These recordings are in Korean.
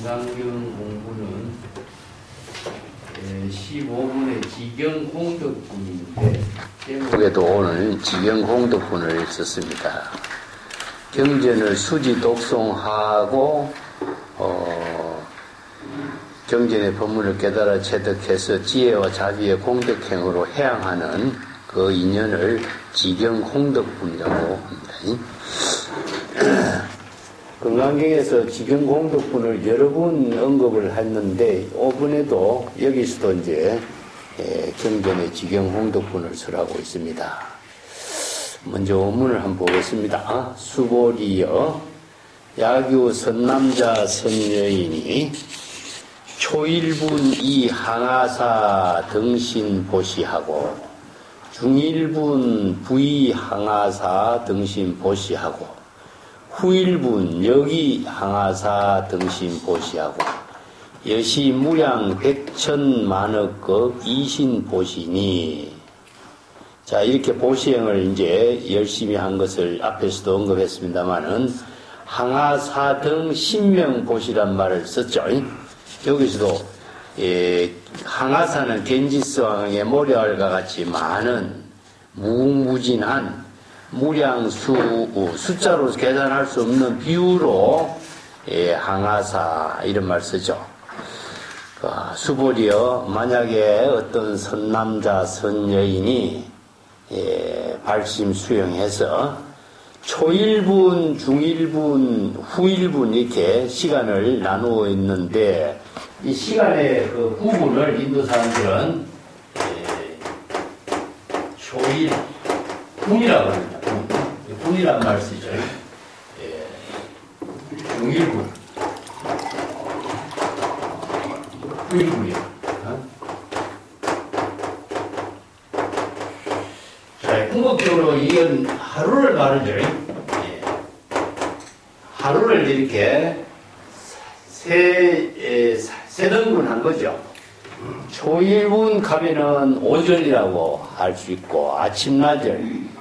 건강경 공부는 15분의 지경공덕분인데 제목에도 오늘 지경공덕분을 썼습니다. 경전을 수지 독송하고 경전의 법문을 깨달아 체득해서 지혜와 자비의 공덕행으로 해양하는 그 인연을 지경공덕분이라고 합니다. 건강경에서 지경공덕분을 여러 번 언급을 했는데 이번에도 여기서도 이제 경전의 지경공덕분을 설하고 있습니다. 먼저 원문을 한번 보겠습니다. 수보리여 야규 선남자 선여인이 초일분 이 항아사 등신 보시하고 중일분 부이 항아사 등신 보시하고 후일분 여기 항아사 등신 보시하고 여시 무량 백천만억급 이신 보시니. 자, 이렇게 보시행을 이제 열심히 한 것을 앞에서도 언급했습니다만은 항아사 등 신명 보시란 말을 썼죠. 여기서도 항아사는 겐지스왕의 모래알과 같이 많은 무궁무진한 숫자로 계산할 수 없는 비유로 항아사 이런 말 쓰죠. 수보리여 만약에 어떤 선남자 선여인이 발심 수용해서 초일분, 중일분, 후일분 이렇게 시간을 나누어 있는데 이 시간의 그 구분을 인도 사람들은 초일 분이라고 합니다. 분이란 말 쓰죠. 중일분, 후일분이요. 자, 궁극적으로 이건 하루를 말하죠. 하루를 이렇게 세 등분 한 거죠. 초일분 가면은 오전이라고 할 수 있고 아침 낮을,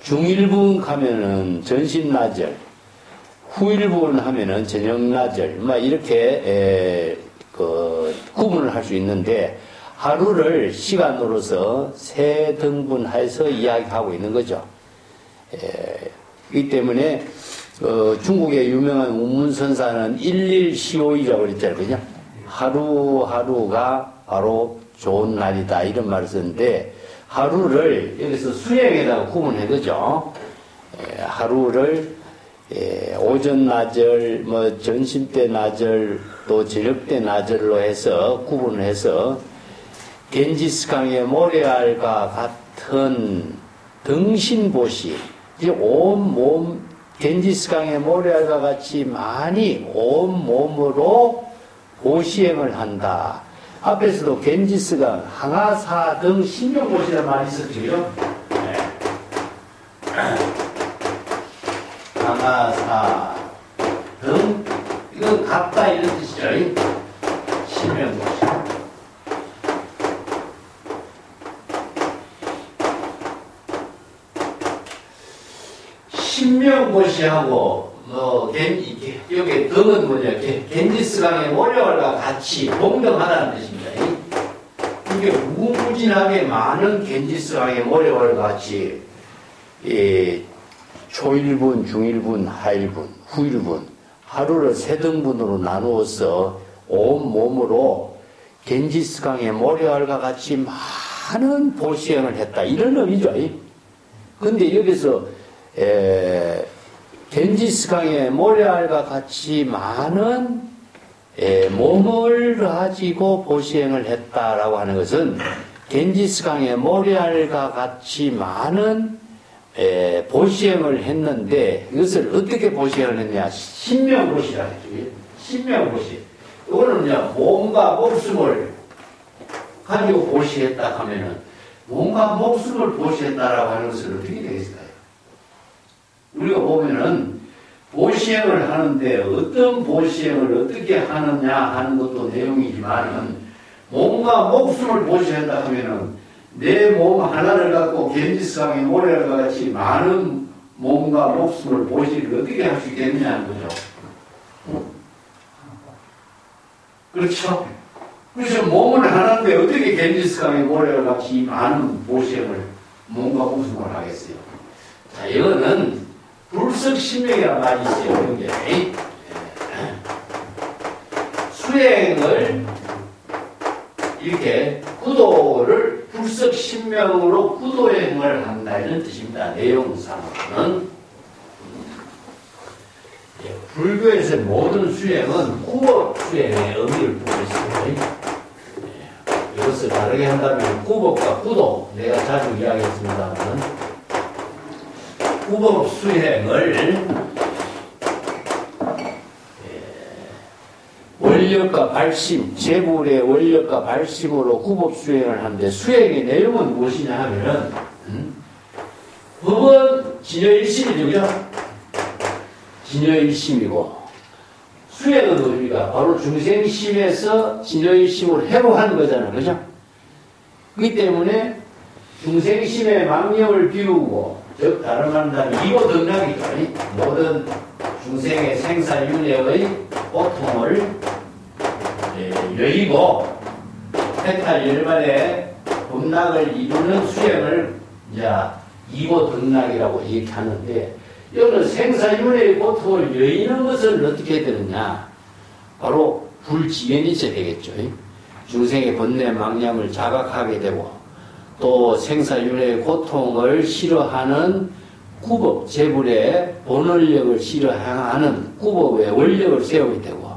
중일분 가면은 전신 낮을, 후일분 하면은 저녁 낮을, 이렇게 구분을 할 수 있는데 하루를 시간으로서 세 등분해서 이야기하고 있는 거죠. 이 때문에 중국의 유명한 운문선사는 일일시오이라고 그랬잖아요. 그죠? 하루하루가 바로 좋은 날이다 이런 말을 썼는데 하루를 여기서 수행에다가 구분한 거죠. 하루를 오전 낮을, 점심때 낮을, 또 저녁때 낮을로 해서 구분을 해서 겐지스강의 모래알과 같은 등신보시, 온몸 겐지스강의 모래알과 같이 많이 온몸으로 보시행을 한다. 앞에서도 겐지스강, 항아사 등 신명보시란 말이 있었죠. 항아사 등, 이거 같다 이런 뜻이죠. 신명보시. 신명보시하고 여기 등은 뭐냐, 겐지스강의 모래알과 같이 동등하다는 뜻입니다. 이게 무궁무진하게 많은 겐지스강의 모래알과 같이 초일분, 중일분, 하일분, 후일분 하루를 세 등분으로 나누어서 온몸으로 겐지스강의 모래알과 같이 많은 보시행을 했다 이런 의미죠. 근데 여기서 겐지스강의 모래알과 같이 많은 몸을 가지고 보시행을 했다라고 하는 것은 겐지스강의 모래알과 같이 많은 보시행을 했는데 이것을 어떻게 보시행을 했냐? 신명보시라 했죠. 신명보시. 이거는 그냥 몸과 목숨을 가지고 보시했다 하면은 몸과 목숨을 보시했다라고 하는 것은 어떻게 되겠어요? 우리가 보면은 보시행을 하는데 어떤 보시행을 어떻게 하느냐 하는 것도 내용이지만은 몸과 목숨을 보시한다 하면은 내 몸 하나를 갖고 겐지스강의 모래알과 같이 많은 몸과 목숨을 보시를 어떻게 할 수 있겠느냐는 거죠. 그렇죠? 그래서 몸을 하는데 어떻게 겐지스강의 모래와 같이 많은 보시행을 몸과 목숨을 하겠어요? 자, 이거는 불석신명이라는 말이 있어요. 이게 수행을 이렇게 구도를 불석신명으로 구도행을 한다 이런 뜻입니다. 내용상으로는 불교에서 모든 수행은 구법 수행의 의미를 보고 있습니다. 이것을 다르게 한다면 구법과 구도, 내가 자주 이야기했습니다만 구법 수행을 원력과 발심, 재불의 원력과 발심으로 구법 수행을 하는데 수행의 내용은 무엇이냐 하면은 법은 진여일심이죠. 진여일심이고 수행은 뭡니까? 바로 중생심에서 진여일심으로 회복하는 거잖아요. 그죠? 그렇기 때문에 중생심의 망념을 비우고 즉 다른 말 한다면 이고등락이죠. 모든 중생의 생사윤회의 고통을 여의고 해탈열반의 법락을 이루는 수행을 이제 이고등락이라고 얘기하는데 이거는 생사윤회의 고통을 여의는 것은 어떻게 해야 되느냐? 바로 불지연이 있어야 되겠죠. 중생의 번뇌 망념을 자각하게 되고 또 생사윤회의 고통을 싫어하는 구법, 재불의 본원력을 싫어하는 구법의 원력을 세우게 되고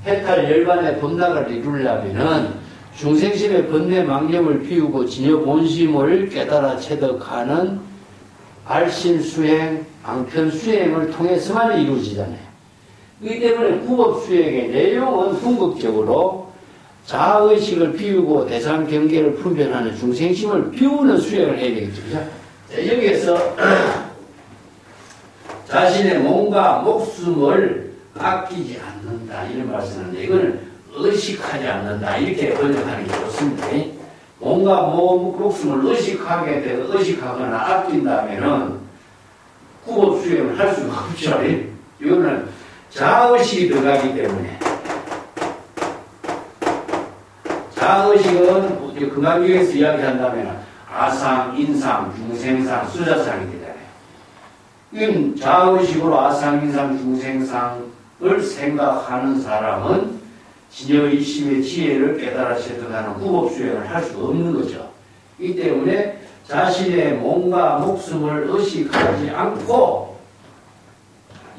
해탈열반의 법락을 이루려면은 중생심의 번뇌 망념을 피우고 진여 본심을 깨달아 체득하는 발심수행, 방편수행을 통해서만 이루어지잖아요. 그렇기 때문에 구법수행의 내용은 궁극적으로 자아의식을 비우고 대상경계를 분별하는 중생심을 비우는 수행을 해야 되겠죠. 자, 여기에서 자신의 몸과 목숨을 아끼지 않는다 이런 말씀인데 이거는 의식하지 않는다 이렇게 번역하는 게 좋습니다. 몸과 목숨을 의식하거나 아낀다면은 구법 수행을 할 수가 없죠. 이거는 자아의식이 들어가기 때문에 자아의식은 금강경에서 이야기한다면 아상, 인상, 중생상, 수자상이 되잖아요. 이건 자아의식으로 아상, 인상, 중생상을 생각하는 사람은 진여일심의 지혜를 깨달아 체득하는 구법수행을 할 수가 없는 거죠. 이 때문에 자신의 몸과 목숨을 의식하지 않고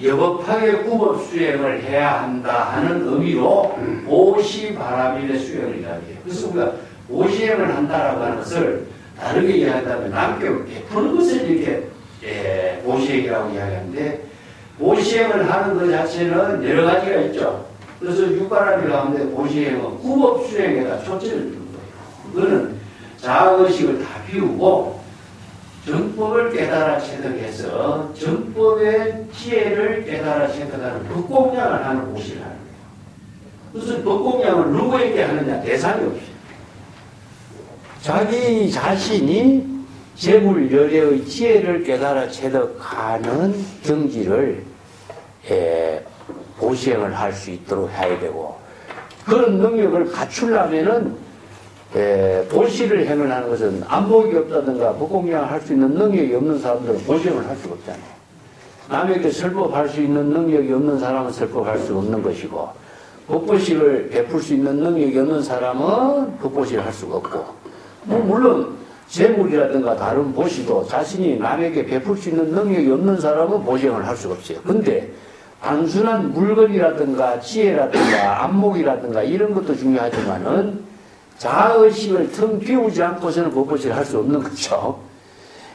여법하게 구법수행을 해야 한다 하는 의미로 보시바라밀의 수행을 이야기해요. 그래서 우리가 보시행을 한다라고 하는 것을 다르게 이야기한다면 남겨 베푸는 것을 이렇게 보시행이라고 이야기하는데 보시행을 하는 것 자체는 여러 가지가 있죠. 그래서 육바라밀 가운데 보시행은 구법수행에다 초점을 두는 거예요. 그거는 자아의식을 다 비우고 정법을 깨달아 체득해서 정법의 지혜를 깨달아 체득하는 법공양을 하는 곳이라는 거예요. 무슨 법공양을 누구에게 하느냐? 대상이 없어요. 자기 자신이 재불열애의 지혜를 깨달아 체득하는 경지를 보시행을 할 수 있도록 해야 되고 그런 능력을 갖추려면은 보시를 행을 것은 안목이 없다든가 법공양을 할 수 있는 능력이 없는 사람들은 보시행을 할 수가 없잖아요. 남에게 설법할 수 있는 능력이 없는 사람은 설법할 수 없는 것이고 법보식을 베풀 수 있는 능력이 없는 사람은 법보식을 할 수가 없고 물론 재물이라든가 다른 보시도 자신이 남에게 베풀 수 있는 능력이 없는 사람은 보시행을 할 수가 없어요. 근데 단순한 물건이라든가 지혜라든가 안목이라든가 이런 것도 중요하지만은 자아의식을 텅 비우지 않고서는 법보시를 할 수 없는 거죠.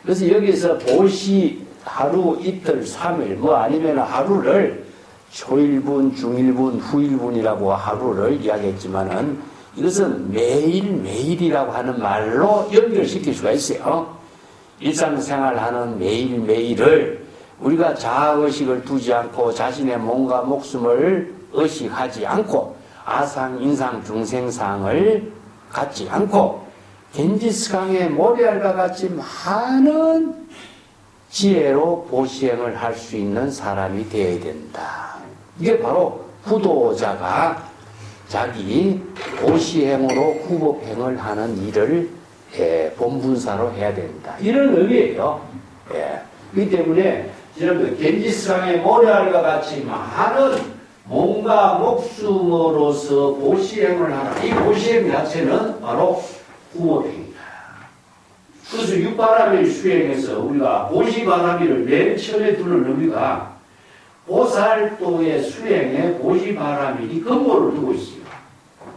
그래서 여기서 보시 하루, 이틀, 3일 아니면 하루를 초일분, 중일분, 후일분이라고 하루를 이야기했지만은 이것은 매일매일이라고 하는 말로 연결시킬 수가 있어요. 일상생활하는 매일매일을 우리가 자아의식을 두지 않고 자신의 몸과 목숨을 의식하지 않고 아상, 인상, 중생상을 갖지 않고 겐지스강의 모래알과 같이 많은 지혜로 보시행을 할 수 있는 사람이 되어야 된다. 이게 바로 구도자가 자기 보시행으로 후법행을 하는 일을 본분사로 해야 된다. 이런 의미예요. 그렇기 때문에 여러분 겐지스강의 모래알과 같이 많은 몸과 목숨으로서 보시행을 하는 이 보시행 자체는 바로 후법행이다. 그래서 육바라밀 수행에서 우리가 보시바라밀을 맨 처음에 두는 의미가 보살도의 수행에 보시바라밀이 근본을 두고 있어요.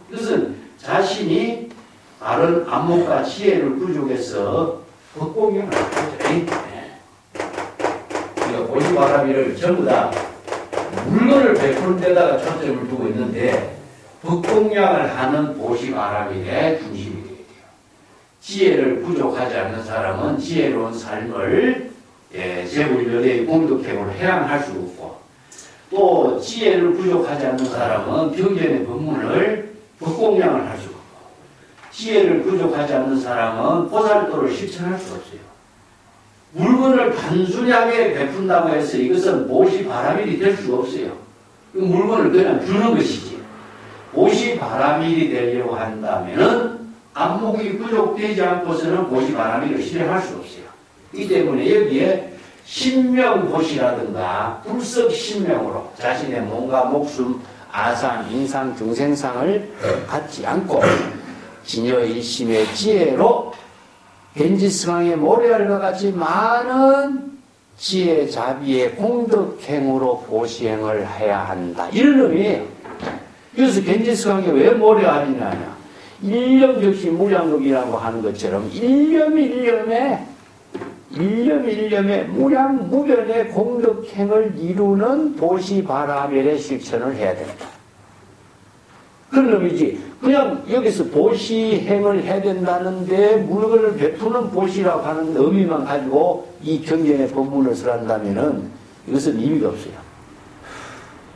이것은 자신이 다른 안목과 지혜를 부족해서 법공양을 하죠. 우리가 보시바라밀을 전부 다 물건을 베푸는 데다가 초점을 두고 있는데 법공양을 하는 보시바라밀의 중심이 되어야 돼요. 지혜를 부족하지 않는 사람은 지혜로운 삶을 제불면의 공덕행으로 해양할 수 없고, 또 지혜를 부족하지 않는 사람은 경전의 법문을 법공양을 할 수 없고, 지혜를 부족하지 않는 사람은 보살도를 실천할 수 없어요. 물건을 단순하게 베푼다고 해서 이것은 보시바라밀이 될 수가 없어요. 그 물건을 그냥 주는 것이지. 보시바라밀이 되려고 한다면은 안목이 부족되지 않고서는 보시바라밀을 실행할 수 없어요. 이 때문에 여기에 신명보시라든가 불석신명으로 자신의 몸과 목숨, 아상, 인상, 중생상을 갖지 않고 진여일심의 지혜로 겐지스강의 모래알과 같이 많은 지혜, 자비의 공덕행으로 보시행을 해야 한다. 이런 의미예요. 그래서 겐지스강이 왜 모래알이냐냐. 일념 즉시 무량겁이라고 하는 것처럼 일념에 무량무변의 공덕행을 이루는 보시바라밀의 실천을 해야 된다. 그런 의미지. 그냥 여기서 보시행을 해야 된다는데 물건을 베푸는 보시라고 하는 의미만 가지고 이 경전의 법문을 설한다면은 이것은 의미가 없어요.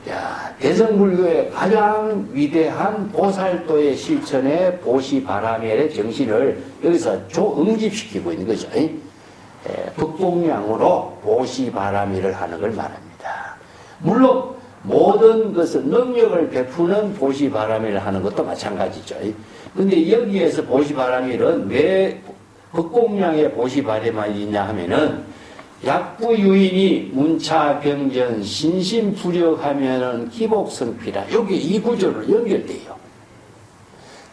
야, 대성불교의 가장 위대한 보살도의 실천의 보시바라밀의 정신을 여기서 응집시키고 있는 거죠. 법공양으로 보시바라밀을 하는 걸 말합니다. 물론 모든 것은 능력을 베푸는 보시바라밀을 하는 것도 마찬가지죠. 근데 여기에서 보시바라밀은 왜 법공양의 보시바라밀이냐 하면은 약부유인이 문차병전 신심부력하면은 기복성피라. 여기 이 구조로 연결돼요.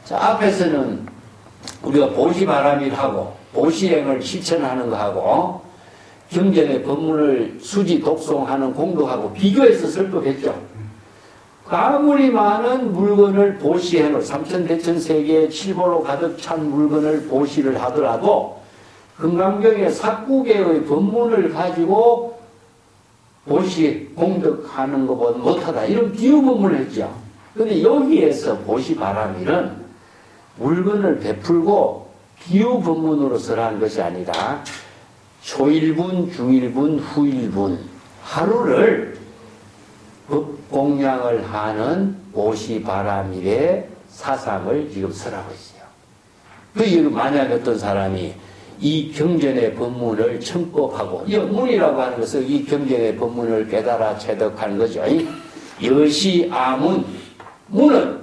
자, 앞에서는 우리가 보시바라밀하고 보시행을 실천하는 거하고 경전의 법문을 수지 독송하는 공덕하고 비교해서 설법했죠. 아무리 많은 물건을 보시행을 삼천대천세계의 칠보로 가득 찬 물건을 보시를 하더라도 금강경의 삭구계의 법문을 가지고 보시 공덕하는 것보다 못하다. 이런 비유 법문을 했죠. 그런데 여기에서 보시바라밀은 물건을 베풀고 비유 법문으로서 한 것이 아니라 초일분, 중일분, 후일분 하루를 법공양을 하는 보시바라밀의 사상을 지금 설하고 있어요. 그 만약 어떤 사람이 이 경전의 법문을 청법하고, 문이라고 하는 것은 이 경전의 법문을 깨달아 체득하는 거죠. 여시 아문, 문은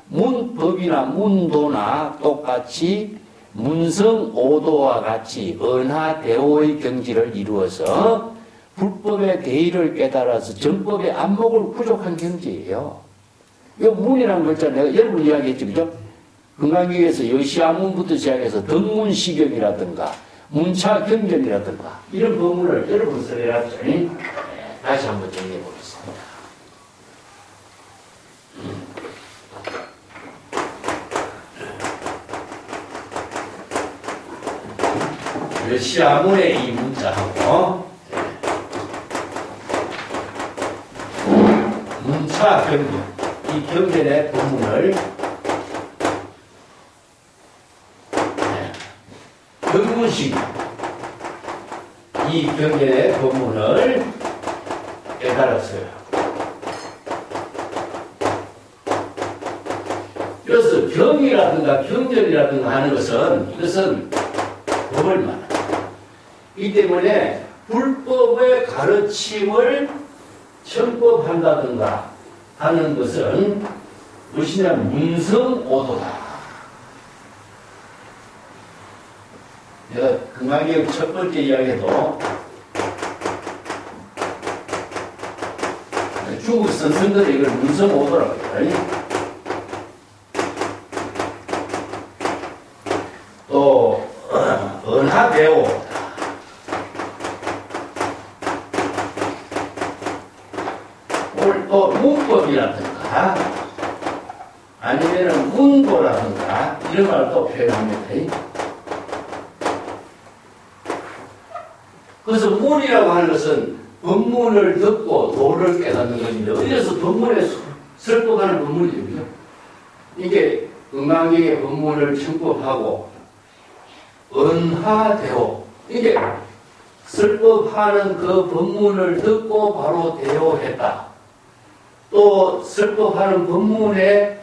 문법이나 문도나 똑같이 문성 오도와 같이 언하대오의 경지를 이루어서 불법의 대의를 깨달아서 정법의 안목을 부족한 경지예요. 이 문이라는 글자 내가 여러 번 이야기했죠. 그죠? 금강경에서 여시아문부터 시작해서 덕문시경이라든가 문차경전이라든가 이런 법문을 여러 번 써내놨죠. 다시 한번 정리해 보겠습니다. 여시아문의 이 문자하고 문차경전, 이 경전의 법문을 덕문식, 이 경전의 법문을 깨달았어요. 그래서 경이라든가 경전이라든가 하는 것은 이것은 법을 말합니다. 이 때문에 불법의 가르침을 청법한다든가 하는 것은 무엇이냐? 문성오도다. 내가 금강경 첫 번째 이야기도 중국 선생들이 이걸 문성오도라고 해요. 또 언하대오, 또 문법이라든가 아니면은 문도라든가 이런 말도 표현합니다. 그래서 문이라고 하는 것은 법문을 듣고 도를 깨닫는 것인데, 어디서 법문에 설법하는 법문이죠. 이게 금강경의 법문을 청법하고 언하대오, 이게 설법하는 그 법문을 듣고 바로 대오했다. 또 설법하는 법문의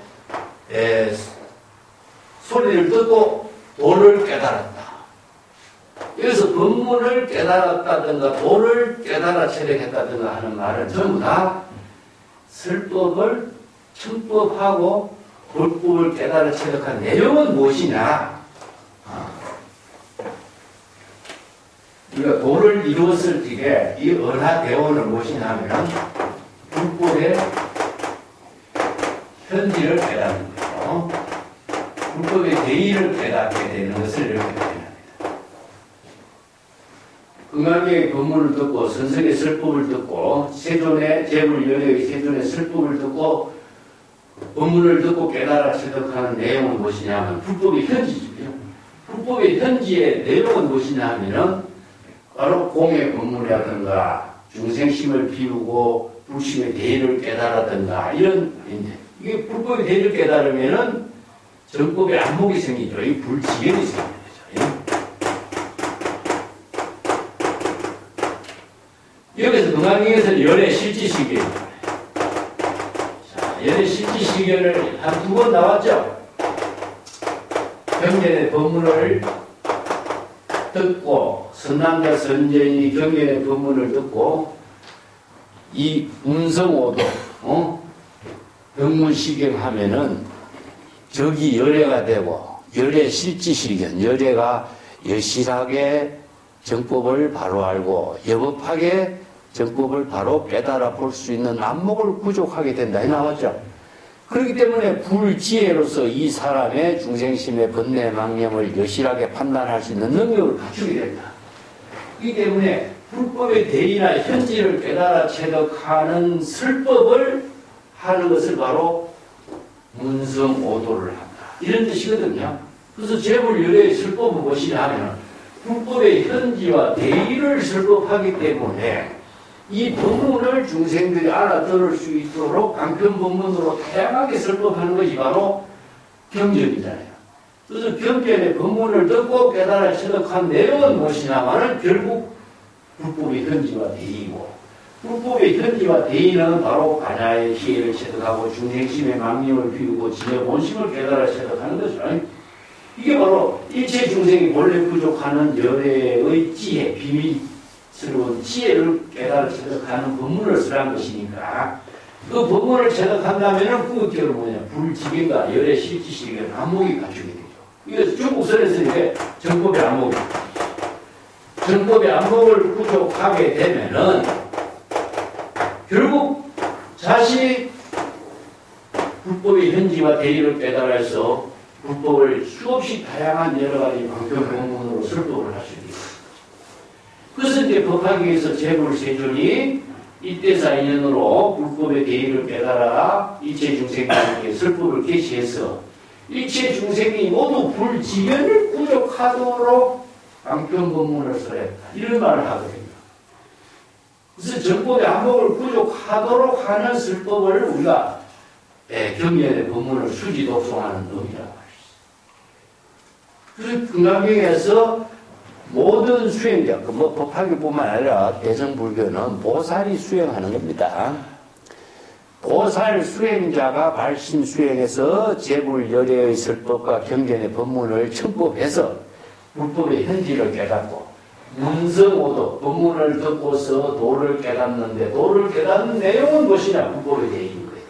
소리를 듣고 도를 깨달았다. 그래서 법문을 깨달았다든가 도를 깨달아 체득했다든가 하는 말은 전부 다 설법을 청법하고 불법을 깨달아 체득한 내용은 무엇이냐? 우리가 도를 이루었을 적에 이 언하대오는 무엇이냐 하면 불법의 현지를 깨닫는 거죠. 불법의 대의를 깨닫게 되는 것을 이렇게 표현합니다. 금강경의 법문을 듣고 선성의 설법을 듣고 세존의 재불열의 세존의 설법을 듣고 법문을 듣고 깨달아 체득하는 내용은 무엇이냐 하면 불법의 현지죠. 불법의 현지의 내용은 무엇이냐 하면은 바로 공의 법문이라든가 중생심을 비우고 불심의 대의를 깨달았든가 이런 이게 불법의 대의를 깨달으면은 정법의 안목이 생기죠. 이 불지연이 생기는 거죠. 여기서 금강경에서는 열의 실지시견, 자, 열의 실지시견을 한 두 번 나왔죠. 경전의 법문을 듣고 선남자 선전이 경전의 법문을 듣고 이 문성오도 병문시경하면은 적이 열애가 되고 열애 실지시견, 열애가 여실하게 정법을 바로 알고 여법하게 정법을 바로 깨달아 볼 수 있는 안목을 구족하게 된다. 이 나왔죠. 그렇기 때문에 불지혜로서 이 사람의 중생심의 번뇌 망념을 여실하게 판단할 수 있는 능력을 갖추게 된다. 그렇기 때문에 불법의 대의나 현지를 깨달아 체득하는 설법을 하는 것을 바로 문성오도를 한다. 이런 뜻이거든요. 그래서 재불열애의 설법은 무엇이냐 하면 불법의 현지와 대의를 설법하기 때문에 이 법문을 중생들이 알아들을 수 있도록 강편법문으로 다양하게 설법하는 것이 바로 경전이잖아요. 그래서 경전의 법문을 듣고 깨달아 체득한 내용은 무엇이냐면은 결국 불법의 현지와 대의고, 불법의 현지와 대의는 바로 반야의 희애를 체득하고 중생심의 망념을 비우고 지혜 본심을 깨달아 체득하는 거죠. 이게 바로 일체 중생이 본래 부족하는 열애의 지혜, 비밀스러운 지혜를 깨달아 체득하는 법문을 쓰라는 것이니까 그 법문을 체득한다면 그 결은 뭐냐? 불지경과 열애 실지시경 안목이 갖추게 되죠. 이거 중국선에서 이제 정법의 안목이 정법의 안목을 부족하게 되면은 결국 자신이 불법의 현지와 대의를 깨달아서 불법을 수없이 다양한 여러 가지 방편법문으로 설법을 할 수 있는 거죠. 그래서 이제 법화기에서 재불세존이 이때사 인연으로 불법의 대의를 깨달아 일체 중생에게 설법을 개시해서 일체 중생이 모두 불지연을 구족하도록 방편법문을 설했다. 이런 말을 하거든요. 그래서 정법의 안목을 구족하도록 하는 설법을 우리가 경전의 법문을 수지 독송하는 의미라고 할 수 있어요. 그래서 금강경에서 모든 수행자, 뭐 법화기뿐만 아니라 대승불교는 보살이 수행하는 겁니다. 보살 수행자가 발심 수행해서 재불열애의 설법과 경전의 법문을 청법해서 불법의 현지를 깨닫고 문성오도 법문을 듣고서 도를 깨닫는데 도를 깨닫는 내용은 무엇이냐? 불법의 대의인 거예요.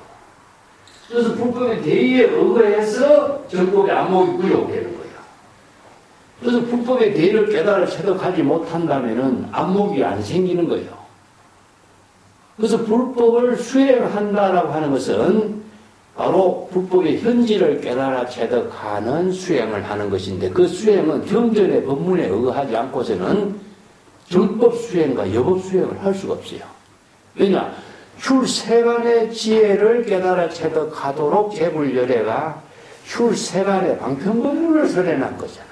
그래서 불법의 대의에 의거해서 정법의 안목이 부족되는 거예요. 그래서 불법의 대의를 깨달아 체득하지 못한다면은 안목이 안 생기는 거예요. 그래서 불법을 수행한다라고 하는 것은 바로 불법의 현지를 깨달아 체득하는 수행을 하는 것인데 그 수행은 경전의 법문에 의거하지 않고서는 정법 수행과 여법 수행을 할 수가 없어요. 왜냐? 출세간의 지혜를 깨달아 체득하도록 제불열애가 출세간의 방편법문을 설해놓은 거잖아.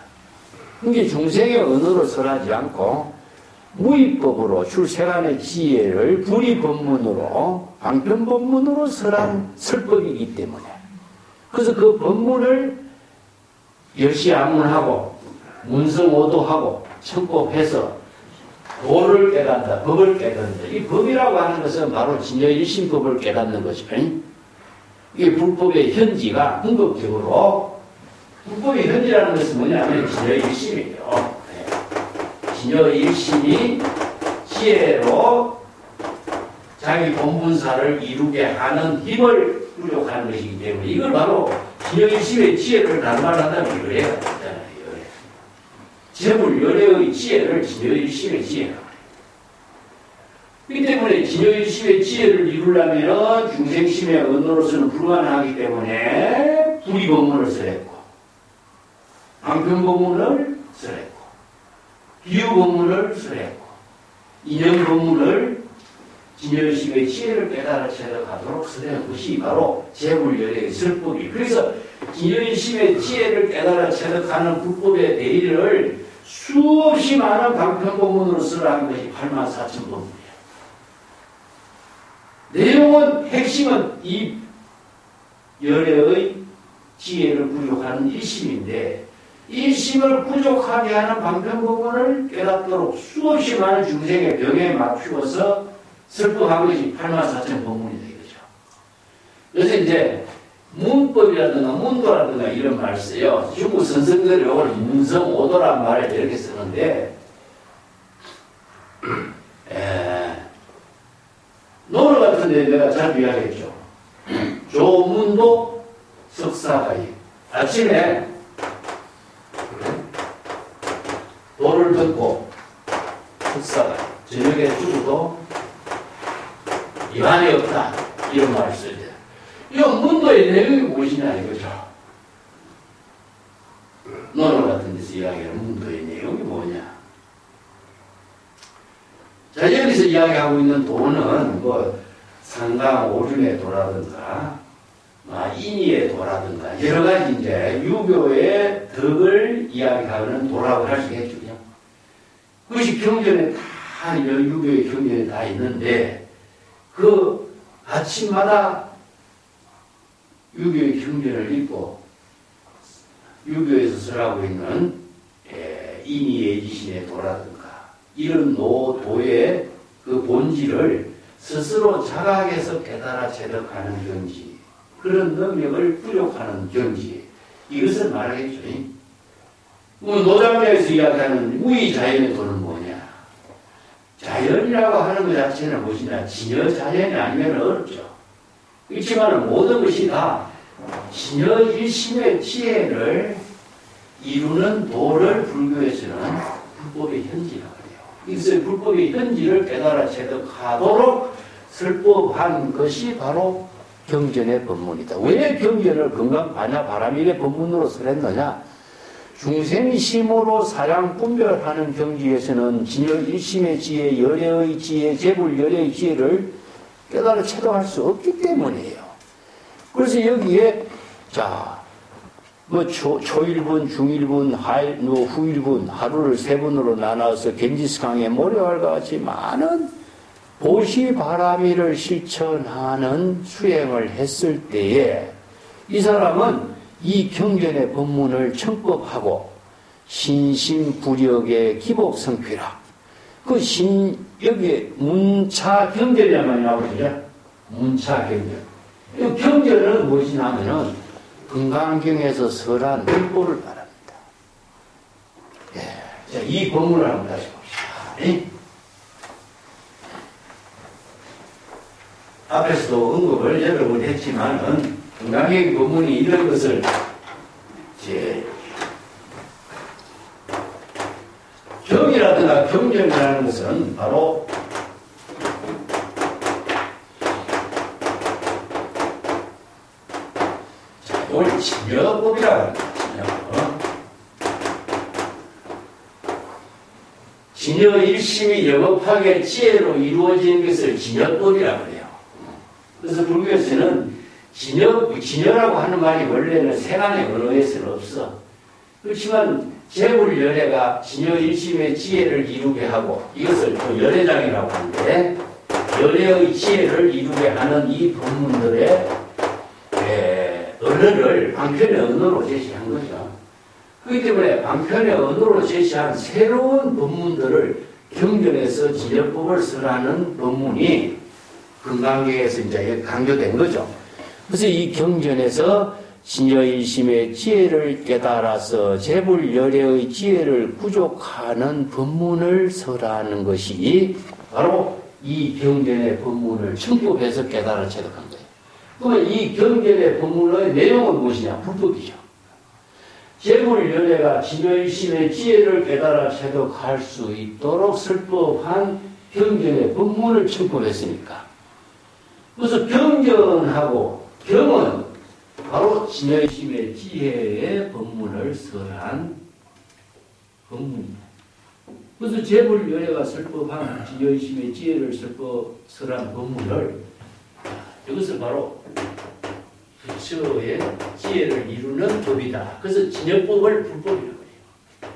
그게 중생의 언어로 설하지 않고 무의법으로 출세간의 지혜를 불의법문으로 방편법문으로 설한 설법이기 때문에 그래서 그 법문을 열시안문하고 문성오도하고 청법해서 도를 깨닫는다, 법을 깨닫는다. 이 법이라고 하는 것은 바로 진여일심법을 깨닫는 것이죠. 이게 불법의 현지가 궁극적으로 불법의 현지라는 것은 뭐냐면 진여일심이에요. 진여일심이 지혜로 자기 본분사를 이루게 하는 힘을 부족하는 것이기 때문에 이걸 바로 진여일심의 지혜를 낱말한다면 열애가 되잖아요. 제불열애의 지혜를 진여일심의 지혜라고 해요. 그렇기 때문에 진여일심의 지혜를 이루려면 중생심의 언어로서는 불가능하기 때문에 불의법문을 설했고 방편법문을 설했고 비유법문을 설했고 인연법문을 진여일심의 지혜를 깨달아 체득하도록 설하는 것이 바로 제불열애의 설법이. 그래서 진여일심의 지혜를 깨달아 체득하는 불법의 대의를 수없이 많은 방편법문으로 쓰라는 것이 84,000법문이에요. 내용은, 핵심은 이 열애의 지혜를 부족하는 일심인데 일심을 부족하게 하는 방편법문을 깨닫도록 수없이 많은 중생의 병에 맞추어서 설법한 것이 84,000법문이다 이거죠. 그래서 이제 문법이라든가 문도라든가 이런 말을 써요. 중국 선생들이 이걸 문성오도란 말을 이렇게 쓰는데 노래 같은데 내가 잘 이야기했죠. 조문도 석사가이. 아침에 도를 듣고 석사가이. 저녁에 죽어도 이반이 없다. 이런 말을 써야 돼요. 이 문도의 내용이 무엇이냐 이거죠. 논어 같은 데서 이야기하는 문도의 내용이 뭐냐. 자, 여기서 이야기하고 있는 도는 뭐 상강 오륜의 도라든가 인의의 도라든가 여러 가지 이제 유교의 덕을 이야기하는 도라고 할 수 있겠죠. 그것이 경전에 다 유교의 경전에 다 있는데 그 아침마다 유교의 경전을 읽고 유교에서 설하고 있는 인의의 지신의 도라든가 이런 도의 그 본질을 스스로 자각해서 깨달아 체득하는 경지, 그런 능력을 부족하는 경지, 이것을 말하겠죠. 노장자에서 이야기하는 무의자연의 도는 뭐냐? 자연이라고 하는 것 자체는 무엇이냐? 진여자연이 아니면 어렵죠. 그렇지만 모든 것이 다 진여일심의 지혜를 이루는 도를 불교에서는 불법의 현지라고 해요. 그래서 불법의 현지를 깨달아 체득하도록 설법한 것이 바로 경전의 법문이다. 왜 경전을 건강 반야 바람일의 법문으로 설했느냐? 중생심으로 사량 분별하는 경지에서는 진여일심의 지혜, 열애의 지혜, 제불열애의 지혜를 깨달아 체득할 수 없기 때문이에요. 그래서 여기에 초일분, 중일분, 후일분 하루를 세 분으로 나눠서 겐지스강의 모래알과 같이 많은 보시바라미를 실천하는 수행을 했을 때에 이 사람은 이 경전의 법문을 청법하고 신심부력의 기복성취라. 여기에 문차 경전이라만 나오죠. 문차 경전. 이 경전은 무엇이냐면은 건강경에서 설한 불보를 말합니다. 자, 이 법문을 한번 다시 봅시다. 앞에서도 언급을 여러 번 했지만은 건강의 법문이 이런 것을 이제 경이라든가 경전이라는 것은 바로 이걸 진여법이라고 합니다. 진여 일심이 여법학의 지혜로 이루어진 것을 진여법이라고 해요. 그래서 불교에서는 진여라고 하는 말이 원래는 세간의 언어에서는 없어. 그렇지만 재불열애가 진여 일심의 지혜를 이루게 하고, 이것을 또 열애장이라고 하는데, 열애의 지혜를 이루게 하는 이 법문들의 언어를 방편의 언어로 제시한 거죠. 그렇기 때문에 방편의 언어로 제시한 새로운 법문들을 경전에서 진여법을 쓰라는 법문이 금강경에서 이제 강조된 거죠. 그래서 이 경전에서 진여일심의 지혜를 깨달아서 재불열애의 지혜를 부족하는 법문을 설하는 것이 바로 이 경전의 법문을 청법해서 깨달아 체득한 거예요. 그러면 이 경전의 법문의 내용은 무엇이냐? 불법이죠. 재불열애가 진여일심의 지혜를 깨달아 체득할 수 있도록 설법한 경전의 법문을 청법했으니까. 그래서 경전하고 경은 바로 진여일심의 지혜의 법문을 설한 법문입니다. 그래서 재불열애가 설법한 진여일심의 지혜를 설한 법문을, 이것을 바로 부처의 지혜를 이루는 법이다. 그래서 진여법을 불법이라고 해요.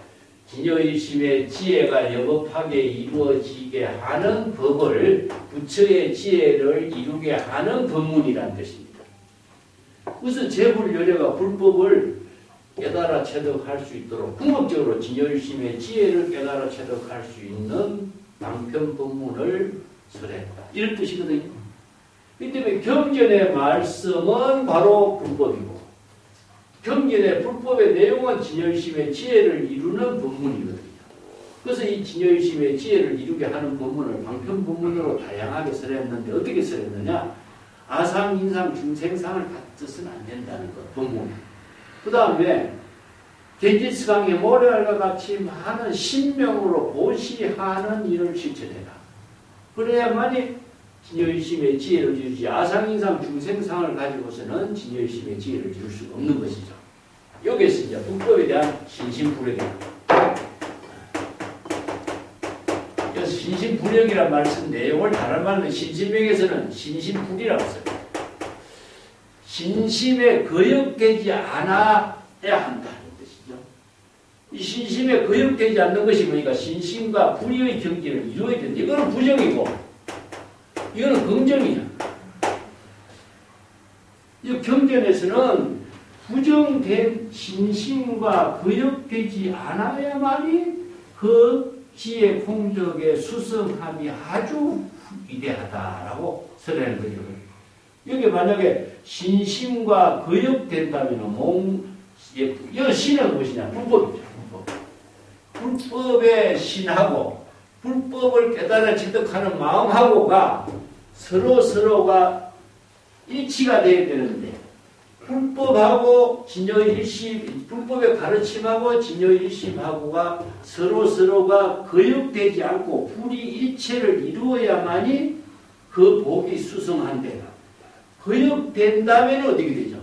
진여일심의 지혜가 여법하게 이루어지게 하는 법을 부처의 지혜를 이루게 하는 법문이라는 뜻입니다. 그래서 재불열애가 불법을 깨달아 체득할 수 있도록 궁극적으로 진여일심의 지혜를 깨달아 체득할 수 있는 방편 법문을 설했다. 이런 뜻이거든요. 그렇기 때문에 경전의 말씀은 바로 불법이고, 경전의 불법의 내용은 진여일심의 지혜를 이루는 법문이거든요. 그래서 이 진여일심의 지혜를 이루게 하는 법문을 방편 법문으로 다양하게 설했는데, 어떻게 설했느냐? 아상, 인상, 중생상을 갖춰서는 안 된다는 것, 법문. 그 다음에 겐지스강의 모래알과 같이 많은 신명으로 보시하는 일을 실천해라. 그래야만이 진여일심의 지혜를 이루지, 아상인상 중생상을 가지고서는 진여일심의 지혜를 이룰 수가 없는 것이죠. 여기에서 이제 불법에 대한 신심불력이다. 그래서 신심불력이란 말 쓴 내용을 다른 말로 신심명에서는 신심불이라고 써요. 신심에 거역되지 않아야 한다는 뜻이죠. 이 신심에 거역되지 않는 것이 뭐니까 신심과 불의의 경지를 이루어야 된다. 이거는 부정이고, 이거는 긍정이야. 이 경전에서는 부정된 신심과 거역되지 않아야만이 그 지혜 공덕의 수성함이 아주 위대하다라고 설하는 거죠. 여기 만약에 신심과 거역된다면 이 신은 무엇이냐? 불법이죠. 불법에 신하고 불법을 깨달아 체득하는 마음하고가 서로가 일치가 되어야 되는데, 불법하고 진여일심, 불법의 가르침하고 진여일심하고가 서로가 거역되지 않고 불이일체를 이루어야만이 그 복이 수성한대요. 거역된다면 어떻게 되죠?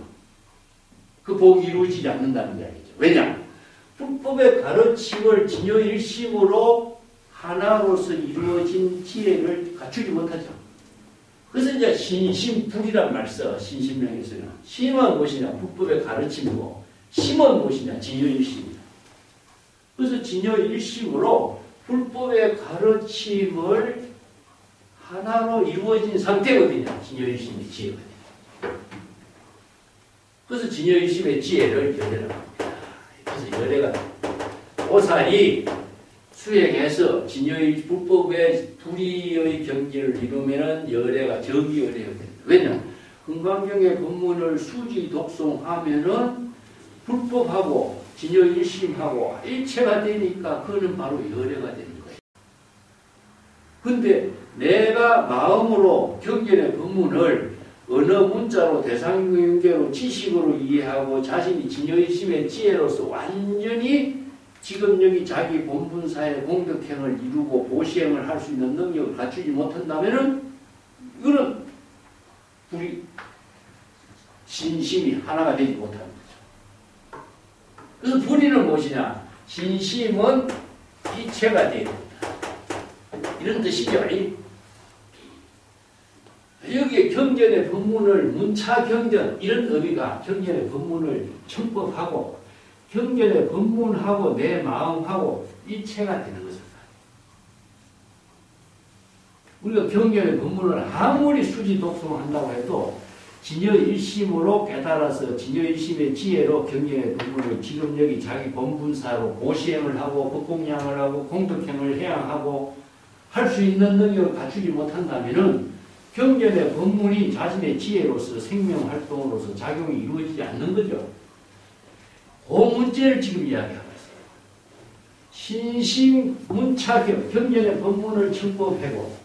그 복이 이루어지지 않는다는 이야기죠. 왜냐? 불법의 가르침을 진여일심으로 하나로서 이루어진 지혜를 갖추지 못하죠. 그래서 이제 신심불이란 말 써. 신심명에서는. 심은 무엇이냐? 불법의 가르침이고, 심은 무엇이냐? 진여일심이다. 그래서 진여일심으로 불법의 가르침을 하나로 이루어진 상태거든요. 진여일심의 지혜가. 그래서 진여일심의 지혜를 열애라고 합니다. 그래서 열애가 오사이 수행해서 진여의 불법의 불의의 경지를 이루면은 열애가 정기열애가 됩니다. 왜냐? 금강경의 법문을 수지 독송하면은 불법하고 진여일심하고 일체가 되니까 그거는 바로 열애가 되는 거예요. 근데 내가 마음으로 경전의 법문을 언어 문자로 대상경계로 지식으로 이해하고 자신이 진여의심의 지혜로서 완전히 지금 여기 자기 본분사의 공덕행을 이루고 보시행을 할 수 있는 능력을 갖추지 못한다면은 이거는 우리 신심이 하나가 되지 못하는 거죠. 그래서 불의는 무엇이냐? 신심은 이체가 되어야 된다. 이런 뜻이죠. 여기에 경전의 법문을 문차경전 이런 의미가 경전의 법문을 청법하고 경전의 법문하고 내 마음하고 이체가 되는 것입니다. 우리가 경전의 법문을 아무리 수지 독송한다고 해도 진여일심으로 깨달아서 진여일심의 지혜로 경전의 법문을 지금 여기 자기 본분사로 보시행을 하고 법공양을 하고 공덕행을 해양하고 할 수 있는 능력을 갖추지 못한다면은 경전의 법문이 자신의 지혜로서 생명활동으로서 작용이 이루어지지 않는 거죠. 그 문제를 지금 이야기하고 있어요. 신심문차경, 경전의 법문을 청법하고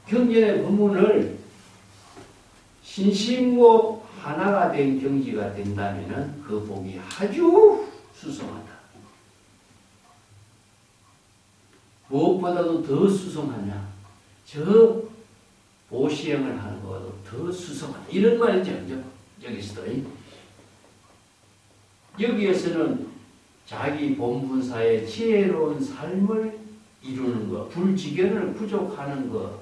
경전의 법문을 신심과 하나가 된 경지가 된다면 그 복이 아주 수성하다. 무엇보다도 더 수성하냐? 저 보시행을 하는 것보다도 더 수성하다. 이런 말이죠. 여기서도. 여기에서는 자기 본분사의 지혜로운 삶을 이루는 것, 불지견을 구족하는 것,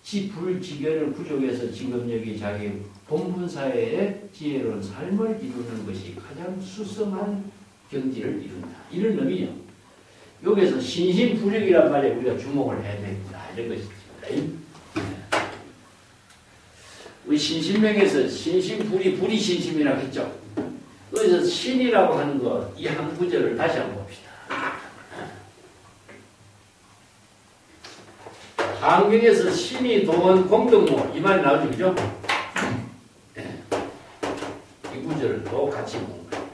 불지견을 구족해서 지금 여기 자기 본분사의 지혜로운 삶을 이루는 것이 가장 수성한 경지를 이룬다. 이런 의미요. 여기서 신심불력이란 말에 우리가 주목을 해야 됩니다. 이런 것입니다. 우리 신신명에서 신심불이 불이 신심이라고 했죠. 그래서 신이라고 하는 것, 이 한 구절을 다시 한번 봅시다. 한경에서 신이 도원 공덕모 이 말이 나오죠, 그죠? 네. 이 구절을 또 같이 보는 거예요.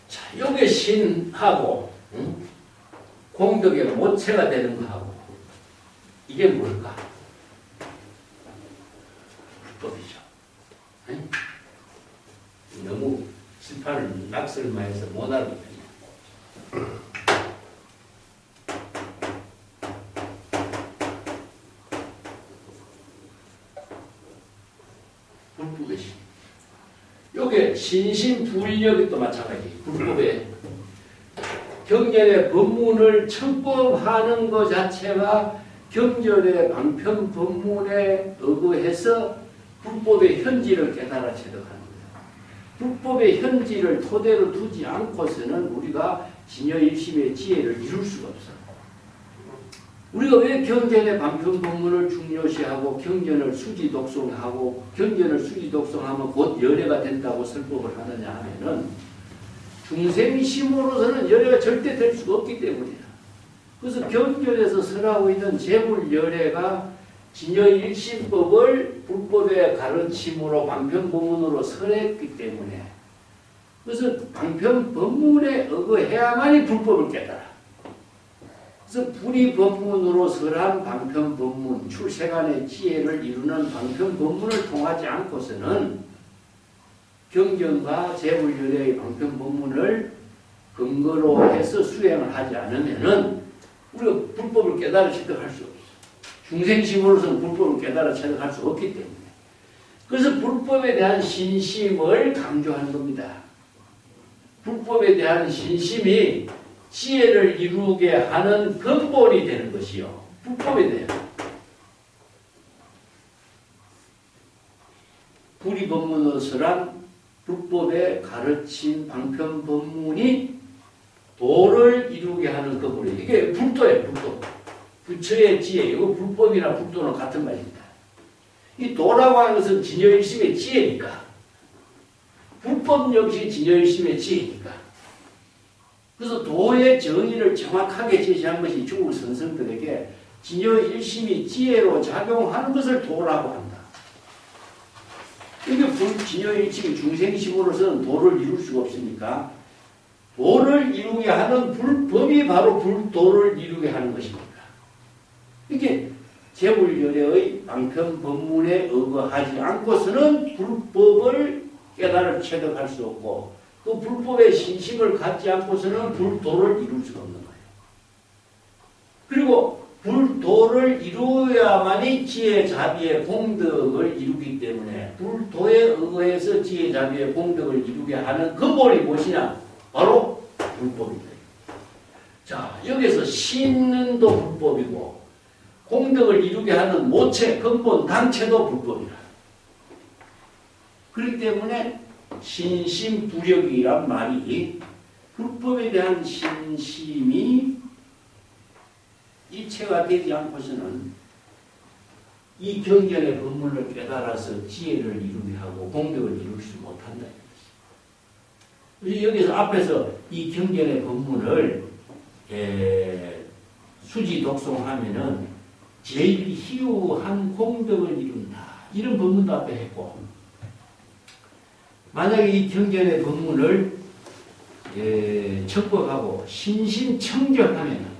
자, 요게 신하고 공덕의 모체가 되는 거하고 이게 뭘까? 불법이죠. 네? 너무 실판을 낙설만해서 못 알아듣거든요. 불법의 신. 요게 신심불력이 또 마찬가지. 불법의 경전의 법문을 청법하는 것 자체가 경전의 방편 법문에 의거해서 불법의 현지를 깨달아 체득하는 거예요. 불법의 현지를 토대로 두지 않고서는 우리가 진여일심의 지혜를 이룰 수가 없어요. 우리가 왜 경전의 방편 법문을 중요시하고 경전을 수지 독송하고 경전을 수지 독송하면 곧 열애가 된다고 설법을 하느냐 하면은 중생심으로서는 열애가 절대 될 수가 없기 때문이다. 그래서 경전에서 설하고 있는 재불열애가 진여일심법을 불법의 가르침으로 방편법문으로 설했기 때문에 그래서 방편법문에 의거해야만이 불법을 깨달아. 그래서 불의법문으로 설한 방편법문, 출세간의 지혜를 이루는 방편법문을 통하지 않고서는 경전과 재불열애의 방편법문을 근거로 해서 수행을 하지 않으면은 우리가 불법을 깨달아 체득할 수 없어. 중생심으로서는 불법을 깨달아 체득할 수 없기 때문에. 그래서 불법에 대한 신심을 강조하는 겁니다. 불법에 대한 신심이 지혜를 이루게 하는 근본이 되는 것이요. 불법에 대한. 불의법문으로 설한 불법의 가르침 방편법문이 도를 이루게 하는 근본이에요. 이게 불도예요. 불도. 부처의 지혜. 이거 불법이나 불도는 같은 말입니다. 이 도라고 하는 것은 진여일심의 지혜니까. 불법 역시 진여일심의 지혜니까. 그래서 도의 정의를 정확하게 제시한 것이 중국 선생들에게 진여일심이 지혜로 작용하는 것을 도라고 한다. 이게 진여일심이 중생심으로서는 도를 이룰 수가 없으니까 도를 이루게 하는 불법이 바로 불도를 이루게 하는 것입니다. 이렇게 재물열애의 방편 법문에 의거하지 않고서는 불법을 깨달을 체득할 수 없고 그 불법의 신심을 갖지 않고서는 불도를 이룰 수가 없는 거예요. 그리고 불도를 이루어야만이 지혜자비의 공덕을 이루기 때문에 불도에 의해서 지혜자비의 공덕을 이루게 하는 근본이 무엇이냐? 바로 불법입니다. 자, 여기서 신은도 불법이고 공덕을 이루게 하는 모체, 근본, 당체도 불법이라. 그렇기 때문에 신심부력이란 말이 불법에 대한 신심이 일체가 되지 않고서는 이 경전의 법문을 깨달아서 지혜를 이루게 하고 공덕을 이룰 수 못한다. 여기서 앞에서 이 경전의 법문을 수지 독송하면은 제일 희우한 공덕을 이룬다. 이런 법문도 앞에 했고, 만약에 이 경전의 법문을 척법하고 신심청정하면은,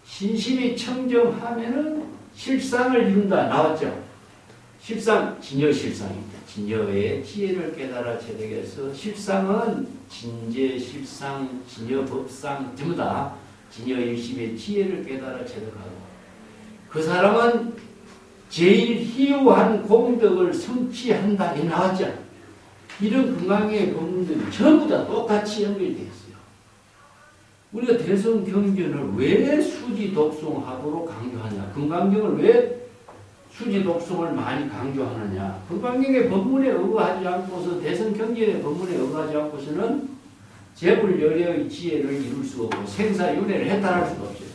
신심이 청정하면은 실상을 이룬다. 나왔죠? 실상, 진여실상입니다. 진여의 지혜를 깨달아 체득해서 실상은 진제, 실상, 진여법상 전부 다 진여일심의 지혜를 깨달아 체득하고 그 사람은 제일 희우한 공덕을 성취한다. 이 나왔죠? 이런 금강의 법문들이 전부 다 똑같이 연결되어 있어요. 우리가 대성경전을 왜 수지 독송하도록 강조하냐? 금강경을 왜 수지 독송을 많이 강조하느냐? 금강경의 법문에 의거하지 않고서 대성경전의 법문에 의거하지 않고서는 재불열애의 지혜를 이룰 수가 없고 생사윤회를 해탈할 수가 없어요.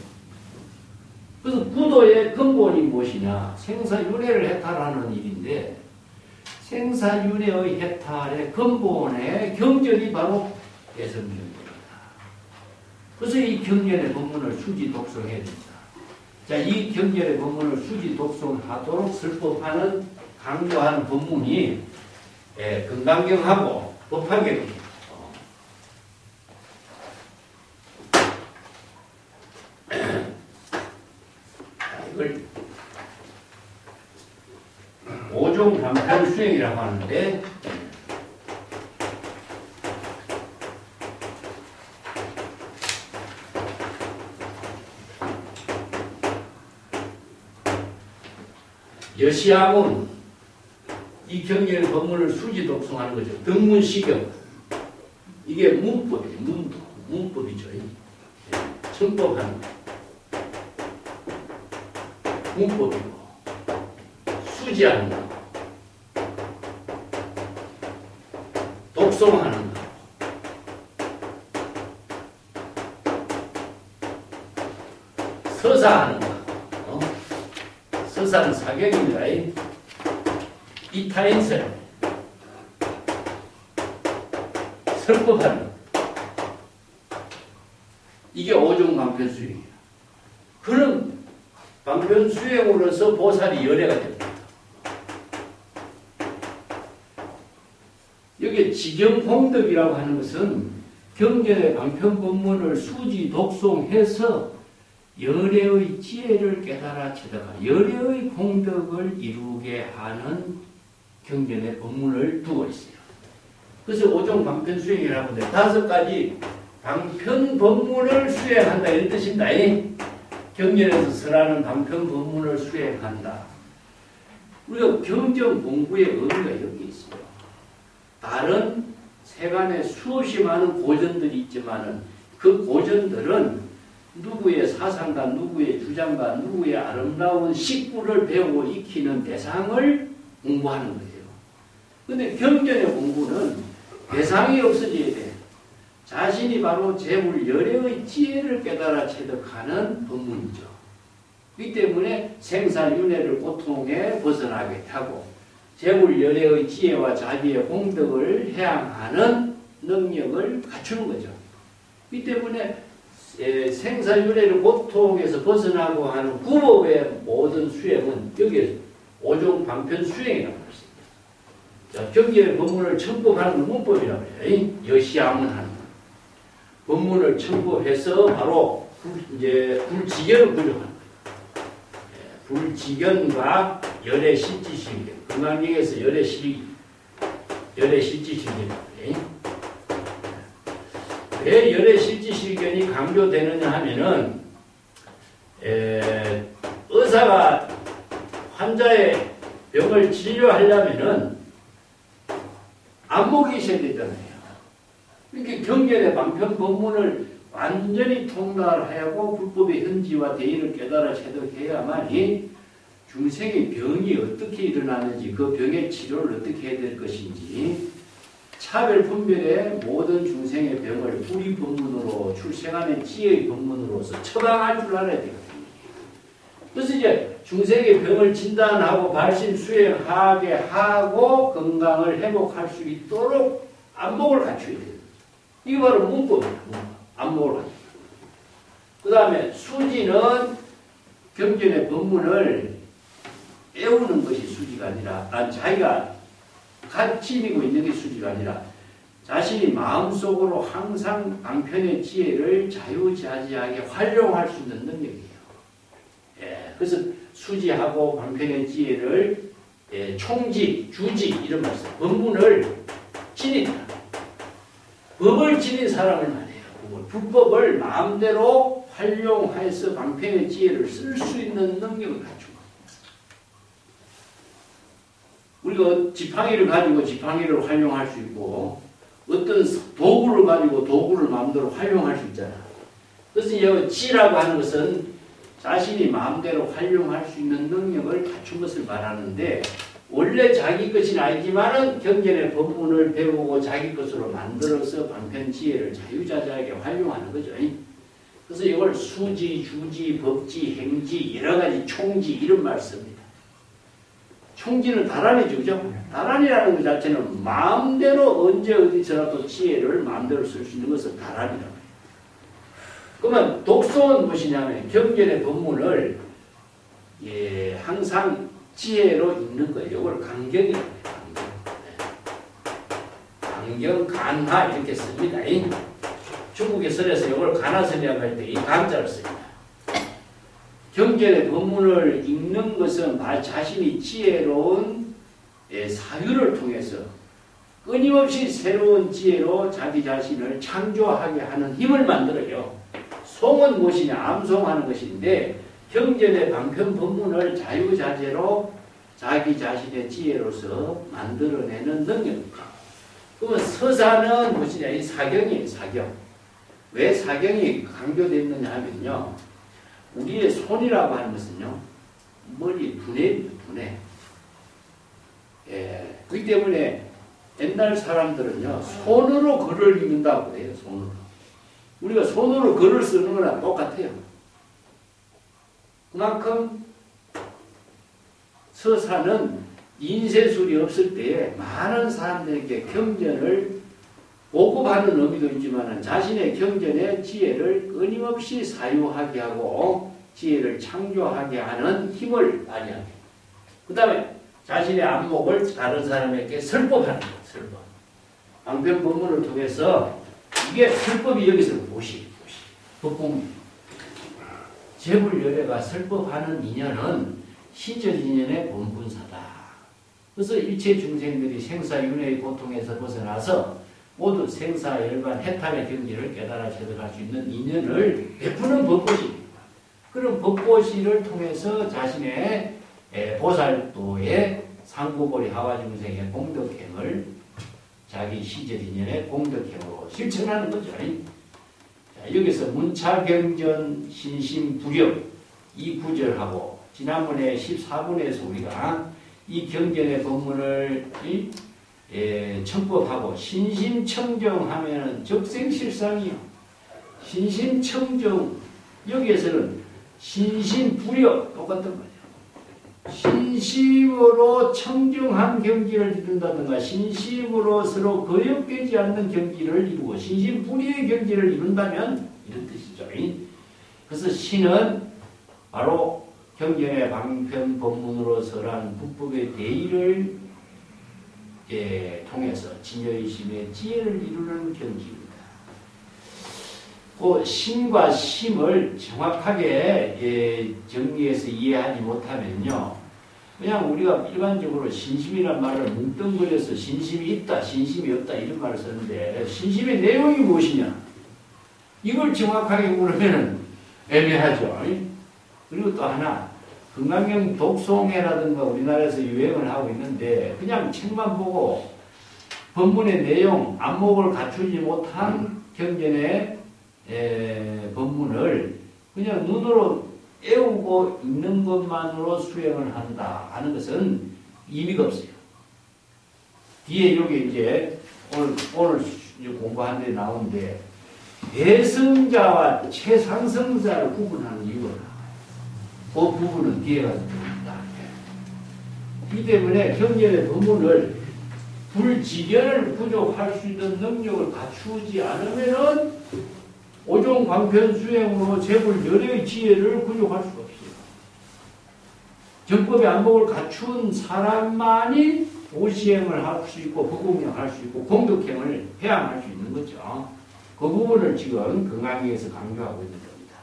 그래서 구도의 근본이 무엇이냐? 생사윤회를 해탈하는 일인데 생사윤회의 해탈의 근본의 경전이 바로 대성경전이다. 그래서 이 경전의 법문을 수지 독송해야 됩니다. 자, 이 경전의 법문을 수지 독송하도록 설법하는 강조하는 법문이 금강경하고 법화경입니다. 이걸 오종 방편 수행이라고 하는데 여시함은 이 경전의 법문을 수지 독송하는 거죠. 등문시경 이게 문법이에요. 문법이죠. 청법하는 문법이고 수지하는 거 독송하는 거 서사하는 거 서사는 사경입니다. 이타인설 설법하는 거 이게 오종 방편수행이에요. 그런 방편수행으로서 보살이 열애가 됩니다. 여기 지경공덕이라고 하는 것은 경전의 방편법문을 수지 독송해서 열애의 지혜를 깨달아 체득하고 열애의 공덕을 이루게 하는 경전의 법문을 두고 있어요. 그래서 오종 방편수행이라고 하는데 5가지 방편 법문을 수행한다 이런 뜻입니다. 경전에서 설하는 방편 법문을 수행한다. 우리가 경전 공부의 의미가 여기 있어요. 다른 세간에 수없이 많은 고전들이 있지만은 그 고전들은 누구의 사상과 누구의 주장과 누구의 아름다운 식구를 배우고 익히는 대상을 공부하는 거예요. 그런데 경전의 공부는 대상이 없어져야 돼. 자신이 바로 재물열애의 지혜를 깨달아 체득하는 법문이죠. 이 때문에 생사윤회를 고통에 벗어나게 하고 재물열애의 지혜와 자비의 공덕을 해양하는 능력을 갖추는 거죠. 이 때문에 생사윤회를 고통에서 벗어나고 하는 구법의 모든 수행은 여기에 오종 방편 수행이라고 할 수 있습니다. 자, 경전의 법문을 청법하는 건 문법이라고 해요. 여시함은 하는 거. 법문을 첨부해서 바로 이제 불지견을 부정하는 거예요. 불지견과 열애실지실견, 금강경에서 열애실지실견. 왜 열애실지실견이 강조되느냐 하면은 의사가 환자의 병을 치료하려면은 안목이 있어야 되잖아요. 이렇게 경전의 방편 법문을 완전히 통달하고 불법의 현지와 대의를 깨달아 체득해야만 이 중생의 병이 어떻게 일어나는지, 그 병의 치료를 어떻게 해야 될 것인지, 차별 분별의 모든 중생의 병을 뿌리 법문으로 출생하는 지혜의 법문으로서 처방할 줄 알아야 되거든요. 그래서 이제 중생의 병을 진단하고 발심 수행하게 하고 건강을 회복할 수 있도록 안목을 갖춰야 돼요. 이게 바로 문법이에요. 안목을 갖춰. 그 다음에 수지는 경전의 법문을 외우는 것이 수지가 아니라, 자기가 지니고 있는 게 수지가 아니라 자신이 마음속으로 항상 방편의 지혜를 자유자재하게 활용할 수 있는 능력이에요. 그래서 수지하고 방편의 지혜를 총지, 주지 이런 말씀. 법문을 지닌다. 법을 지닌 사람을 말해요. 불법을 마음대로 활용해서 방편의 지혜를 쓸 수 있는 능력을 갖춘 겁니다. 우리가 지팡이를 가지고 지팡이를 활용할 수 있고, 어떤 도구를 가지고 도구를 마음대로 활용할 수 있잖아. 그래서 이 지라고 하는 것은 자신이 마음대로 활용할 수 있는 능력을 갖춘 것을 말하는데, 원래 자기 것이 아니지만은 경전의 법문을 배우고 자기 것으로 만들어서 방편 지혜를 자유자재하게 활용하는 거죠. 그래서 이걸 수지, 주지, 법지, 행지, 여러 가지 총지 이런 말 씁니다. 총지는 다란이죠, 그죠? 다란이라는 것 자체는 마음대로 언제 어디서라도 지혜를 마음대로 쓸 수 있는 것은 다란이라고 해요. 그러면 독송은 무엇이냐면 경전의 법문을 항상 지혜로 읽는 거예요. 이걸 강경이라고 해요. 강경, 간화 이렇게 씁니다. 중국의 설에서 이걸 간화설이라고 할 때 이 간자를 씁니다. 경전의 법문을 읽는 것은 자신이 지혜로운 사유를 통해서 끊임없이 새로운 지혜로 자기 자신을 창조하게 하는 힘을 만들어요. 송은 무엇이냐? 암송하는 것인데, 경전의 방편 법문을 자유자재로 자기 자신의 지혜로서 만들어내는 능력입니다. 그러면 서사는 무엇이냐? 이 사경이에요, 사경. 왜 사경이 강조됐느냐 하면요, 우리의 손이라고 하는 것은요, 머리 두뇌입니다, 두뇌. 그렇기 때문에 옛날 사람들은요, 손으로 글을 읽는다고 그래요, 손으로. 우리가 손으로 글을 쓰는 거랑 똑같아요. 그만큼 서사는 인쇄술이 없을 때에 많은 사람들에게 경전을 보급하는 의미도 있지만 자신의 경전의 지혜를 끊임없이 사유하게 하고 지혜를 창조하게 하는 힘을 발휘하게. 그 다음에 자신의 안목을 다른 사람에게 설법하는 거예요. 설법. 방편 법문을 통해서 이게 설법이 여기서 보시. 법공입니다. 재불열애가 설법하는 인연은 시절 인연의 본분사다. 그래서 일체 중생들이 생사윤회의 고통에서 벗어나서 모두 생사열반 해탈의 경지를 깨달아 체득할 수 있는 인연을 베푸는 법보시입니다. 그런 법보시를 통해서 자신의 보살도의 상구보리 하와 중생의 공덕행을 자기 시절 인연의 공덕행으로 실천하는 거죠. 자, 여기서 문차경전 신심부력 이 구절하고 지난번에 14분에서 우리가 이 경전의 법문을 첨법하고 신심청정하면은 적생실상이요. 신심청정 여기에서는 신심부력 똑같은 거예요. 신심으로 청정한 경지를 이룬다든가 신심으로 서로 거역되지 않는 경지를 이루고 신심불의의 경지를 이룬다면 이런 뜻이죠. 그래서 신은 바로 경전의 방편 법문으로 설한 불법의 대의를 통해서 진여의심의 지혜를 이루는 경지입니다. 그 신과 심을 정확하게 정리해서 이해하지 못하면요. 그냥 우리가 일반적으로 신심이란 말을 뭉뚱그려서 신심이 있다, 신심이 없다 이런 말을 쓰는데 신심의 내용이 무엇이냐? 이걸 정확하게 물으면 애매하죠. 그리고 또 하나 금강경 독송회라든가 우리나라에서 유행을 하고 있는데 그냥 책만 보고 법문의 내용, 안목을 갖추지 못한 경전의 법문을 그냥 눈으로 애우고 있는 것만으로 수행을 한다 하는 것은 의미가 없어요. 뒤에 여기 이제 오늘 공부한 데 나오는데 대승자와 최상승자를 구분하는 이유가 나와요. 그 부분은 뒤에 가서 봅니다. 이 때문에 경전의 법문을 불지견을 부족할 수 있는 능력을 갖추지 않으면은 오종 광편 수행으로 재불열의 지혜를 부족할 수가 없어요. 정법의 안목을 갖춘 사람만이 오시행을 할 수 있고 법공양할 수 있고 공덕행을 해양할 수 있는 거죠. 그 부분을 지금 금강경에서 강조하고 있는 겁니다.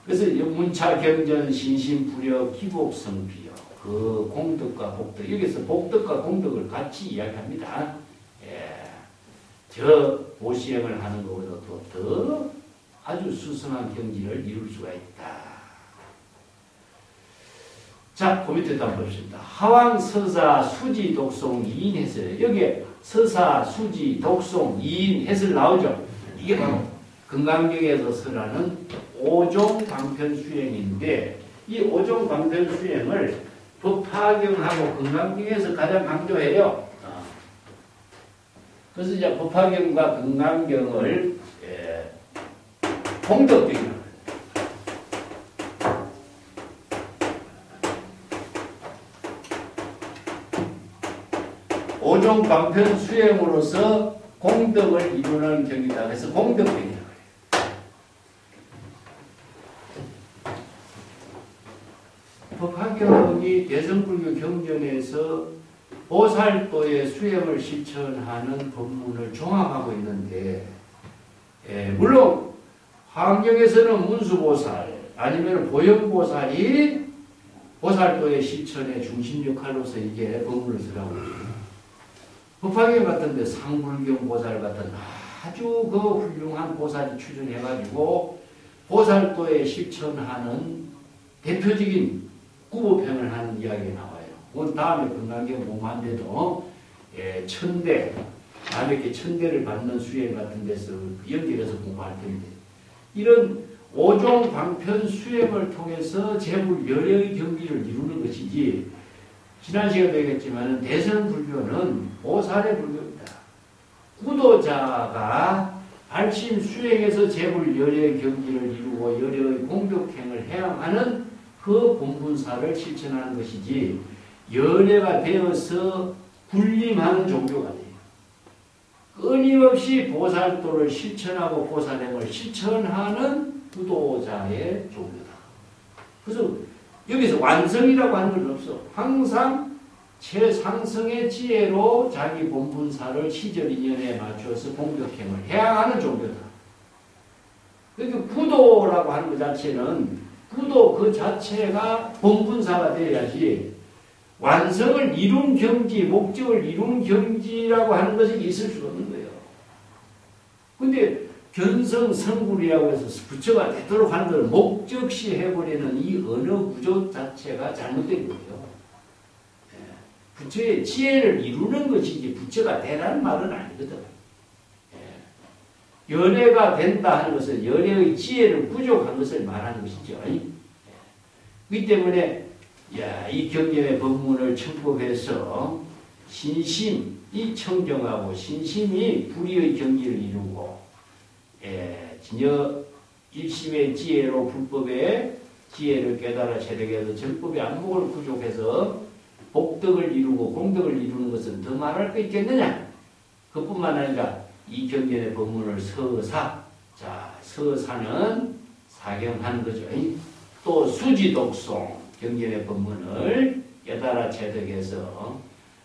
그래서 문차 경전 신심부려 기복성비요. 그 공덕과 복덕, 여기서 복덕과 공덕을 같이 이야기합니다. 저 보시행을 하는 것보다도 더 아주 수승한 경지를 이룰 수가 있다. 자, 그 밑에 한번 봅시다. 하왕, 서사, 수지, 독송, 이인 해설. 여기에 서사, 수지, 독송, 이인 해설 나오죠. 이게 바로 금강경에서 설하는 오종 방편 수행인데 이 오종 방편 수행을 법화경하고 금강경에서 가장 강조해요. 그래서 이제 법화경과 금강경을 공덕경이라고 해요. 오종 방편 수행으로서 공덕을 이루는 경이다. 그래서 공덕경이라고 해요. 법화경이 대성불교 경전에서 보살도의 수행을 실천하는 법문을 종합하고 있는데 물론 화엄경에서는 문수보살 아니면 보영보살이 보살도의 실천의 중심 역할로서 이게 법문을 쓰라고 있습니다. 법화경 같은 데 상불경 보살 같은 아주 그 훌륭한 보살이 출연해가지고 보살도에 실천하는 대표적인 구보편을 하는 이야기가 나와요. 그 다음에 금강경 공부한데도 천대, 남에게 천대를 받는 수행 같은 데서 연결해서 공부할 텐데 이런 오종 방편 수행을 통해서 재불 열의 경기를 이루는 것이지 지난 시간에 얘기했지만 대선불교는 보살의 불교입니다. 구도자가 발심 수행해서 재불 열의 경기를 이루고 열의 공덕행을 해양하는 그 본분사를 실천하는 것이지 열애가 되어서 군림하는 종교가 돼요. 끊임없이 보살도를 실천하고 보살행을 실천하는 구도자의 종교다. 그래서 여기서 완성이라고 하는 건 없어. 항상 최상승의 지혜로 자기 본분사를 시절인연에 맞춰서 공덕행을 해양하는 종교다. 그러니까 구도라고 하는 것 자체는 구도 그 자체가 본분사가 되어야지 완성을 이룬 경지, 목적을 이룬 경지라고 하는 것이 있을 수가 없는 거예요. 근데 견성 성불이라고 해서 부처가 되도록 하는 걸 목적시 해버리는 이 언어 구조 자체가 잘못된 거예요. 부처의 지혜를 이루는 것이지 부처가 되라는 말은 아니거든. 연애가 된다 하는 것은 연애의 지혜를 부족한 것을 말하는 것이죠. 그렇기 때문에 이 경전의 법문을 청법해서 신심이 청정하고 신심이 불의의 경지를 이루고 진여 일심의 지혜로 불법의 지혜를 깨달아 체득해서 정법의 안목을 부족해서 복덕을 이루고 공덕을 이루는 것은 더 말할 거 있겠느냐? 그뿐만 아니라 이 경전의 법문을 서사, 서사는 사경하는 거죠. 또 수지독송, 경전의 법문을 깨달아 체득해서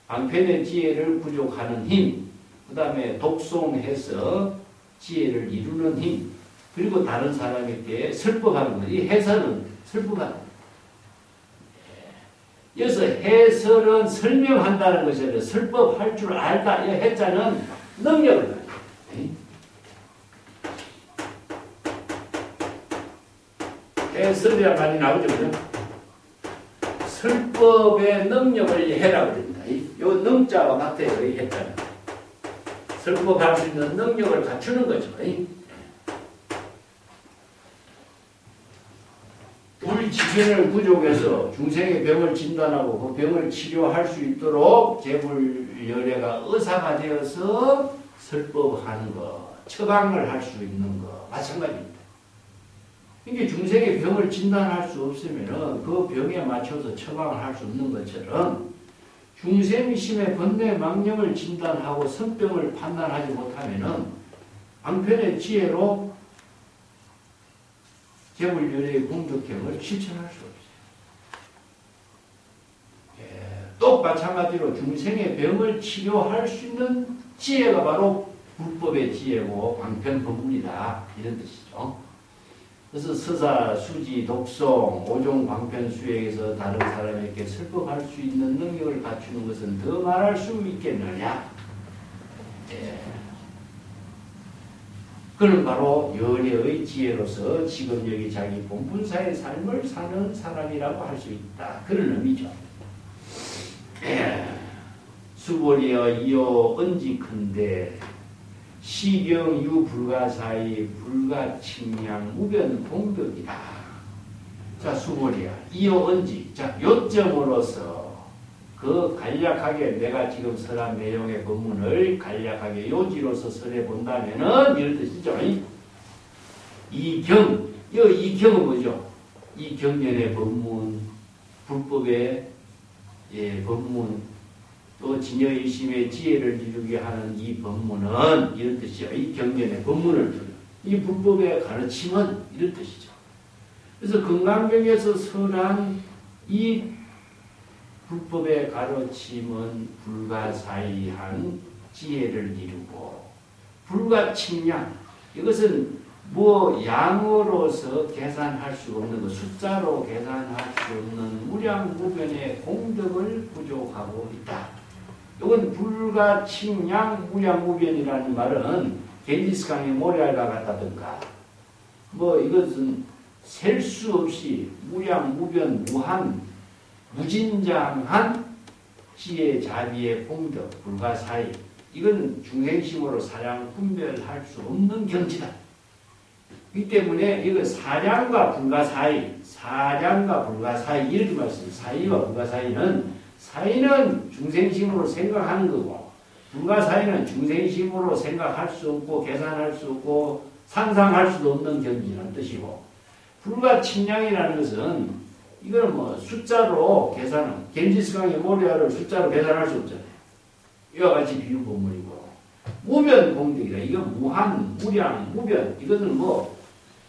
방편의 지혜를 부족하는 힘, 그 다음에 독송해서 지혜를 이루는 힘, 그리고 다른 사람에게 설법하는 것. 이 해설은 설법하는 것. 여기서 해설은 설명한다는 것이 설법할 줄 알다. 이 해자는 능력을 가요. 해설이란 말이 나오죠. 그죠? 설법의 능력을 해라고 됩니다. 이 능자와 같아요. 이 해자는. 설법할 수 있는 능력을 갖추는 거죠. 불지견을 부족해서 중생의 병을 진단하고 그 병을 치료할 수 있도록 제불열애가 의사가 되어서 설법하는 것, 처방을 할 수 있는 것 마찬가지입니다. 이게 중생의 병을 진단할 수 없으면 그 병에 맞춰서 처방을 할 수 없는 것처럼 중생심의 번뇌 망령을 진단하고 성병을 판단하지 못하면 방편의 지혜로 제불열애의 공덕행을 실천할 수 없어요. 또 마찬가지로 중생의 병을 치료할 수 있는 지혜가 바로 불법의 지혜고 방편법문이다. 이런 뜻이죠. 그래서 서사, 수지, 독송, 오종, 방편, 수행에서 다른 사람에게 설법할 수 있는 능력을 갖추는 것은 더 말할 수 있겠느냐? 그는 바로 열애의 지혜로서 지금 여기 자기 본분사의 삶을 사는 사람이라고 할 수 있다. 그런 의미죠. 수보리여 이어 언지컨대 시경유 불가사의 불가칭량 무변 공덕이다. 자, 수보리야 이어 언지. 자, 요점으로서 그 간략하게 내가 지금 설한 내용의 본문을 간략하게 요지로서 설해 본다면은 이런 뜻이죠. 이경, 이 경은 뭐죠? 이 경전의 본문, 불법의 본문, 또 진여일심의 지혜를 이루게 하는 이 본문은 이런 뜻이죠. 이 경전의 본문을 이 불법의 가르침은 이런 뜻이죠. 그래서 건강경에서 설한 이 불법의 가르침은 불가사의한 지혜를 이루고 불가칭량, 이것은 뭐 양으로서 계산할 수 없는 것, 숫자로 계산할 수 없는 무량무변의 공덕을 부족하고 있다. 이건 불가칭량 무량무변이라는 말은 겐지스강의 모래알과 같다든가 뭐 이것은 셀 수 없이 무량무변 무한 무진장한 지혜 자비의 공덕 불가사의, 이건 중생심으로 사량 분별할 수 없는 경지다. 이 때문에 이거 사량과 불가사의, 사량과 불가사의 이렇게 말씀합니다. 사의와 불가사의는, 사의는 중생심으로 생각하는 거고 불가사의는 중생심으로 생각할 수 없고 계산할 수 없고 상상할 수도 없는 경지라는 뜻이고, 불가칭량이라는 것은 이거는 뭐 숫자로 계산은, 겐지스강의 모래알을 숫자로 계산할 수 없잖아요. 이와 같이 비유 본문이고, 무변 공덕이다. 이건 무한, 무량, 무변. 이것은 뭐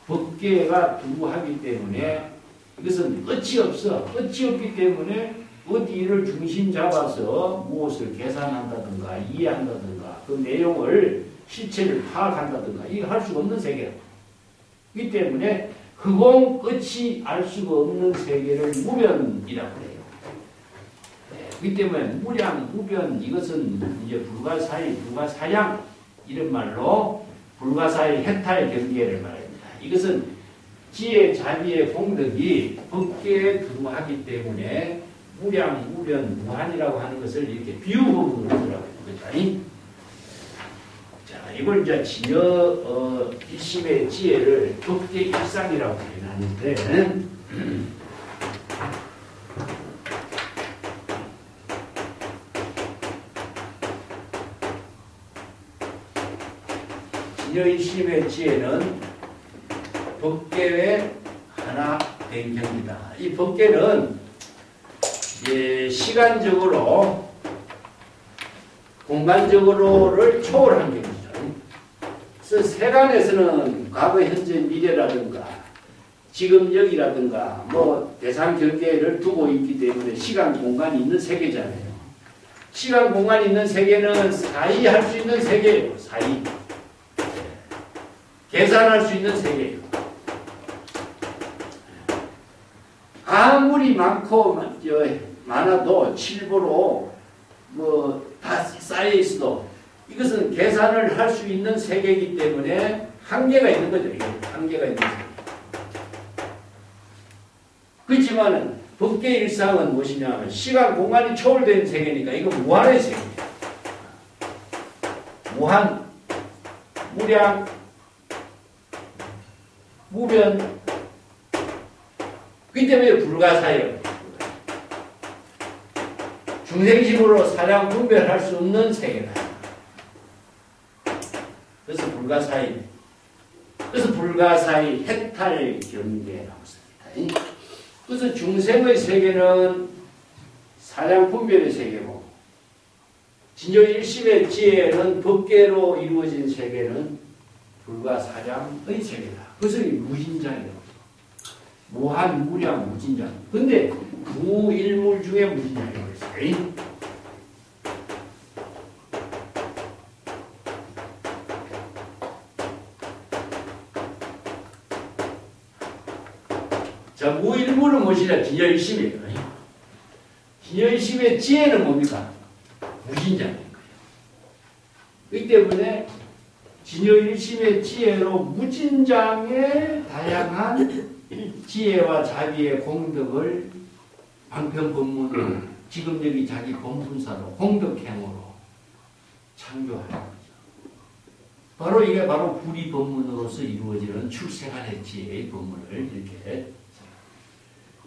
법계가 두루하기 때문에 이것은 끝이 없어. 끝이 없기 때문에 어디를 중심 잡아서 무엇을 계산한다든가 이해한다든가 그 내용을 실체를 파악한다든가 이거 할 수가 없는 세계다. 이 때문에 흑공 끝이 알 수가 없는 세계를 무변이라고 해요. 그렇기 때문에 무량, 무변, 이것은 이제 불가사의, 불가사양 이런 말로 불가사의 해탈 경계를 말합니다. 이것은 지혜, 자비의 공덕이 법계에 두루하기 때문에 무량, 무변, 무한이라고 하는 것을 이렇게 비유법으로 들어가는 거죠. 자, 이걸 이제 진여 일심의 지혜를 법계 일상이라고 표현하는데, 진여 일심의 지혜는 법계의 하나 된 경지다. 이 법계는 시간적으로 공간적으로를 초월한 경지죠. 그래서 세간에서는 과거, 현재, 미래라든가 지금 여기라든가 뭐 대상 경계를 두고 있기 때문에 시간, 공간이 있는 세계잖아요. 시간, 공간이 있는 세계는 사이 할 수 있는 세계예요. 사이. 계산할 수 있는 세계예요. 아무리 많아도 7보로 다 쌓여 있어도 이것은 계산을 할 수 있는 세계이기 때문에 한계가 있는 거죠. 한계가 있는 세계. 그렇지만 법계의 일상은 무엇이냐? 시간, 공간이 초월된 세계니까 이거 무한의 세계예요. 무한, 무량, 무변. 그렇기 때문에 불가사예요. 중생심으로 사량 분별할 수 없는 세계다. 그래서 불가사의. 그래서 불가사의 해탈 경계라고 씁니다. 그래서 중생의 세계는 사량 분별의 세계고, 진요 일심의 지혜는 법계로 이루어진 세계는 불가사량의 세계다. 그래서 무진장이라고. 무한, 무량, 무진장. 근데 무일물 중에 무진장이라고 했어요. 자, 무일물은 무엇이냐? 진여일심이에요. 진여일심의 지혜는 뭡니까? 무진장인 거예요. 그렇기 때문에 진여일심의 지혜로 무진장의 다양한 지혜와 자비의 공덕을 방편법문으로 지금 여기 자기 본분사로 공덕행으로 창조하는 거죠. 바로 이게 바로 불이법문으로서 이루어지는 출생안의 지혜의 법문을 이렇게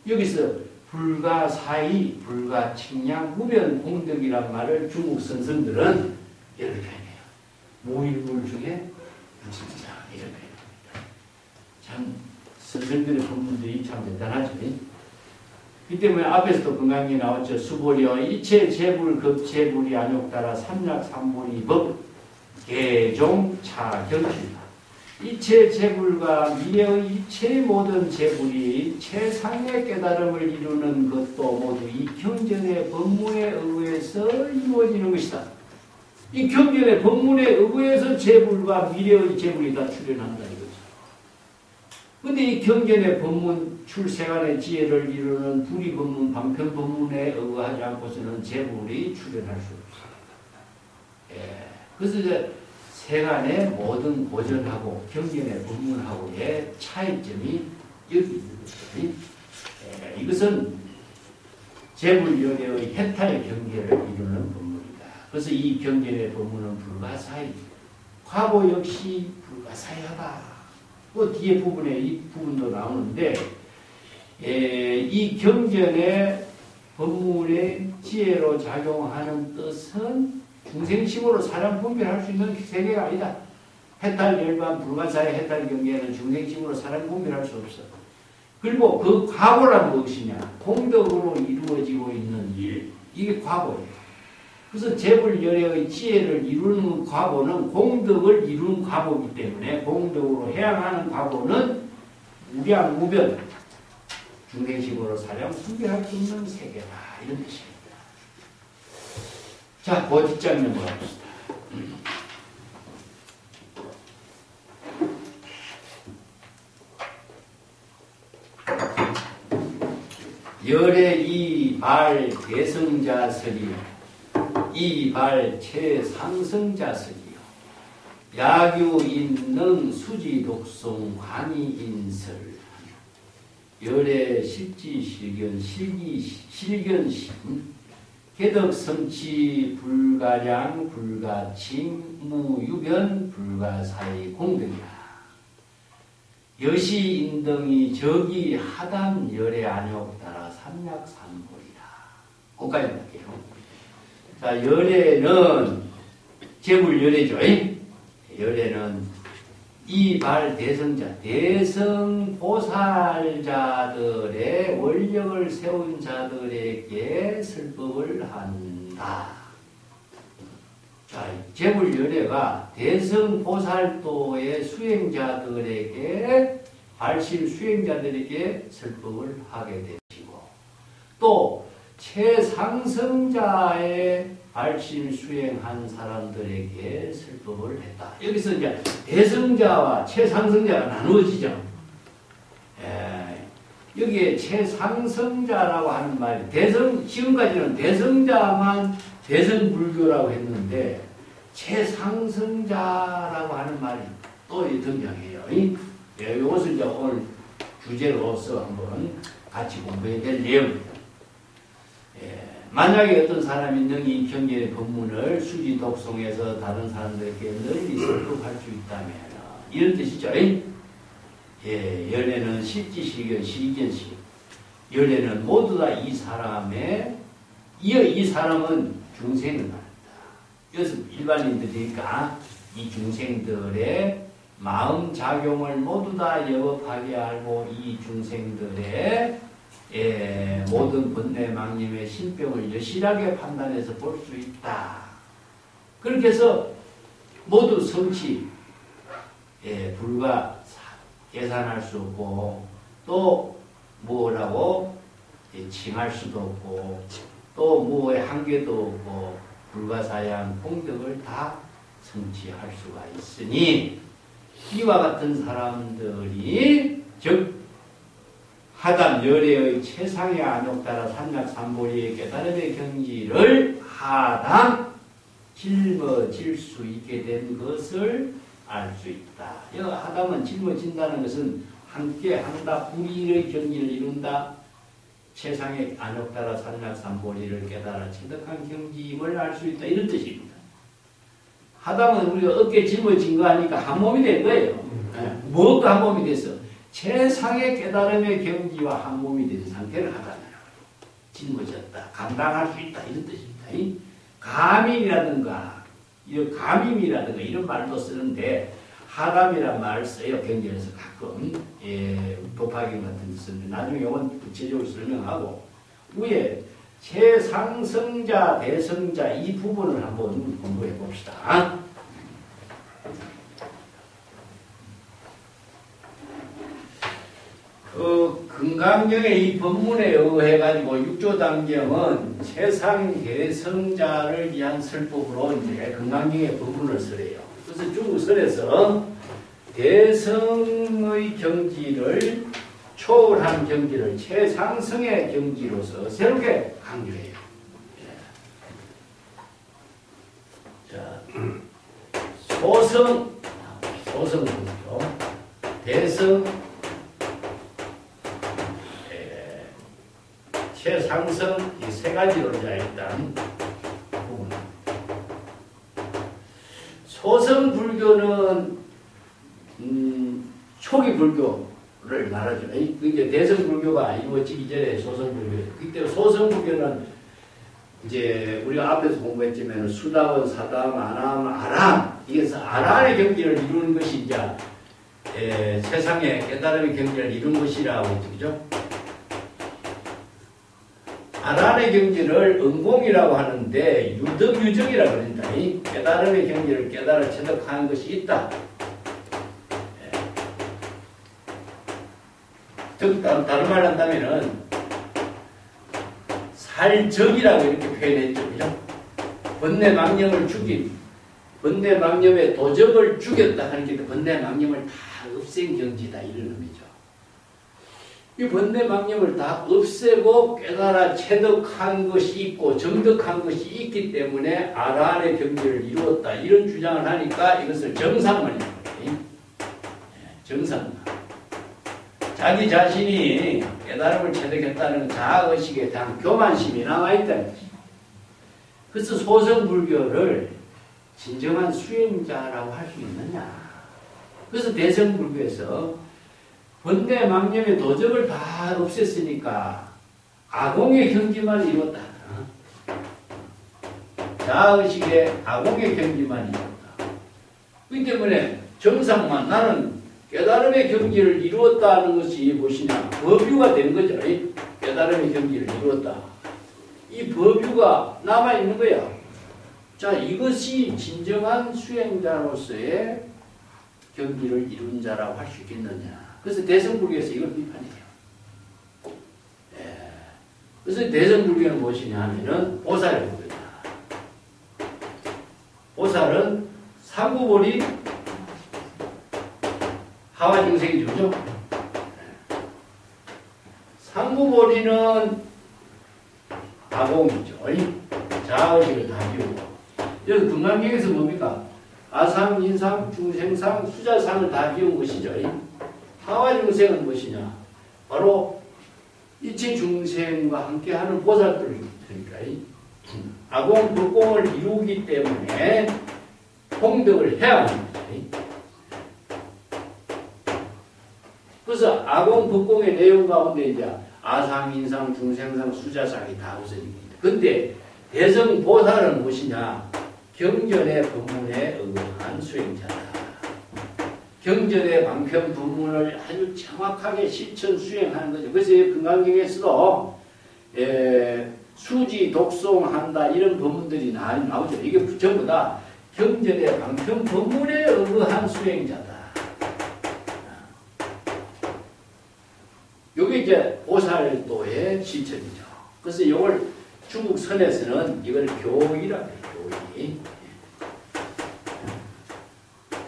여기서 불가사의, 불가칭량, 무변공덕이란 말을 중국 선생들은 이렇게 해요. 무일물 중에 무진장 이렇게 해요. 참 선생들의 법문들이 참 대단하죠. 이 때문에 앞에서도 건강히 나왔죠. 수보려 이체 재불 급재불이 안욕따라 삼약삼보리 법 개종 차경치다. 이체 재불과 미래의 이체 모든 재불이 최상의 깨달음을 이루는 것도 모두 이 경전의 법문에 의해서 이루어지는 것이다. 이 경전의 법문에 의해서 재불과 미래의 재불이 다 출현한다 이거죠. 그런데 이 경전의 법문 출생안의 지혜를 이루는 불이법문, 방편법문에 의하지 않고서는 재불이 출현할 수 없습니다. 그래서 이제 세간의 모든 고전하고 경전의 법문하고의 차이점이 여기 있는 거죠. 이것은 재불열의 해탈 경계를 이루는 법문이다. 그래서 이 경전의 법문은 불가사의, 과거 역시 불가사의하다. 그 뒤에 부분에 이 부분도 나오는데 이 경전의 법문의 지혜로 작용하는 뜻은 중생심으로 사람 분별할 수 있는 세계가 아니다. 해탈 열반 불가사의 해탈 경계는 중생심으로 사람 분별할 수 없어. 그리고 그 과거란 무엇이냐? 공덕으로 이루어지고 있는 일. 이게 과거예요. 그래서 재불열의 지혜를 이루는 과거는 공덕을 이루는 과거이기 때문에 공덕으로 해양하는 과거는 무량 무변 중생심으로 사람 분별할 수 있는 세계다. 이런 뜻입니다. 자, 그 뒷장면 보합시다. 열의 이발 대성자설이 이발 최상승자설이요 야규인능 수지독송 관이인설 열의 실지실견 실견심 개덕성치 불가량 불가칭 무유변 불가사의 공덕이라. 여시인등이 저기 하단 열의 안욕 따라 삼약삼보리라. 거기까지 할게요. 자, 열에는 재불열애죠. 열에는 이발 대성자, 대성 보살자들의 원력을 세운 자들에게 설법을 한다. 자, 재불열애가 대성 보살도의 수행자들에게, 발심 수행자들에게 설법을 하게 되시고, 또 최상승자의 발심 수행한 사람들에게 설법을 했다. 여기서 이제 대승자와 최상승자가 나누어지죠. 여기에 최상승자라고 하는 말이 지금까지는 대승자만 대승불교라고 했는데 최상승자라고 하는 말이 또 등장해요. 이것을 이제 오늘 주제로서 한번 같이 공부해야 될 내용입니다. 만약에 어떤 사람이 능히 경전의 법문을 수지 독송해서 다른 사람들에게 널리 설법할 수 있다면 이런 뜻이죠. 연애는 실지시견, 실견식. 연애는 모두 다 이 사람의 이 사람은 중생을 말한다. 여기서 일반인들이니까 이 중생들의 마음 작용을 모두 다 영업하게 알고 이 중생들의 모든 번뇌망님의 신병을 여실하게 판단해서 볼 수 있다. 그렇게 해서 모두 성취 불과 계산할 수 없고 또 뭐라고 칭할 수도 없고 또 뭐의 한계도 없고 불가사의한 공덕을 다 성취할 수가 있으니 이와 같은 사람들이 즉 하담 열애의 최상의 안욕 따라 삼약삼보리의 깨달음의 경지를 하담 짊어질 수 있게 된 것을 알 수 있다. 이 하담은 짊어진다는 것은 함께 한다. 불의의 경지를 이룬다. 최상의 안욕 따라 삼약삼보리를 깨달아 체득한 경지임을 알 수 있다. 이런 뜻입니다. 하담은 우리가 어깨 짊어진 거 하니까 한 몸이 된 거예요. 무엇과 한 몸이 됐어? 최상의 깨달음의 경지와 한 몸이 된 상태를 하담이라고 해요. 짊어졌다. 감당할 수 있다. 이런 뜻입니다. 감임이라든가 감임이라든가 이런 말도 쓰는데 하담이란 말을 써요. 경전에서 가끔 법화경 같은 데 쓰는데 나중에 이건 구체적으로 설명하고 위에 최상승자, 대승자 이 부분을 한번 공부해 봅시다. 금강경의 이 법문에 의해가지고 육조당경은 최상 대승자를 위한 설법으로 이제 금강경의 법문을 설해요. 그래서 중국설에서 대승의 경지를 초월한 경지를 최상승의 경지로서 새롭게 강조해요. 자, 소승 보죠. 대승, 최상승 이 세 가지로 이제 일단 부분. 소승 불교는 초기 불교를 말하죠. 이제 대승 불교가 이루어지기 전에 소승 불교. 그때 소승 불교는 이제 우리가 앞에서 공부했지만 수다원, 사다원, 아람, 아람 이게서 아란의 경지를 이루는 것이 이제 세상의 깨달음의 경지를 이룬 것이라고 했죠, 그죠? 아란의 경지를 은공이라고 하는데 유덕유정이라고 합니다. 이 깨달음의 경지를 깨달아 체득하는 것이 있다. 즉 다른 말로 한다면은 살적이라고 이렇게 표현했죠, 그죠? 번뇌망념을 죽인, 번뇌망념의 도적을 죽였다 하는 게 번뇌망념을 다 없앤 경지다 이런 의미죠. 이 번뇌망념을 다 없애고 깨달아 체득한 것이 있고 정득한 것이 있기 때문에 아란의 경지를 이루었다 이런 주장을 하니까 이것을 정상만이라고 해요. 정상만. 자기 자신이 깨달음을 체득했다는 자아의식에 대한 교만심이 남아있다는 거지. 그래서 소승불교를 진정한 수행자라고 할 수 있느냐. 그래서 대승불교에서 번뇌망념의 도적을 다 없앴으니까 아공의 경지만 이뤘다. 자아의식의 아공의 경지만 이뤘다. 그렇기 때문에 정상만 나는 깨달음의 경지를 이루었다는 것이 무엇이냐? 법유가 된 거죠. 깨달음의 경지를 이루었다. 이 법유가 남아있는 거야. 자, 이것이 진정한 수행자로서의 경지를 이룬 자라고 할 수 있겠느냐. 그래서 대승불교에서 이걸 비판해요. 그래서 대성불교는 무엇이냐 하면은 보살불교다. 보살은 상구보리 하와중생이죠. 그죠? 상구보리는 아공이죠. 자의식을 다 비우고. 여기 금강경에서 뭡니까? 아상, 인상, 중생상, 수자상을 다 비운 것이죠. 하와중생은 무엇이냐? 바로 이체 중생과 함께하는 보살들이니까 아공, 불공을 이루기 때문에 공덕을 해야 합니다. 그래서 아공, 불공의 내용 가운데 이제 아상, 인상, 중생상, 수자상이 다 우선입니다. 근데 대성보살은 무엇이냐? 경전의 법문에 의거한 수행자다. 경전의 방편 법문을 아주 정확하게 실천 수행하는 거죠. 그래서 금강경에서도 수지, 독송한다 이런 법문들이 나오죠. 이게 전부 다 경전의 방편 법문에 의거한 수행자다. 이게 이제 보살도의 실천이죠. 그래서 이걸 중국 선에서는 이걸 교의라고 해요. 교의.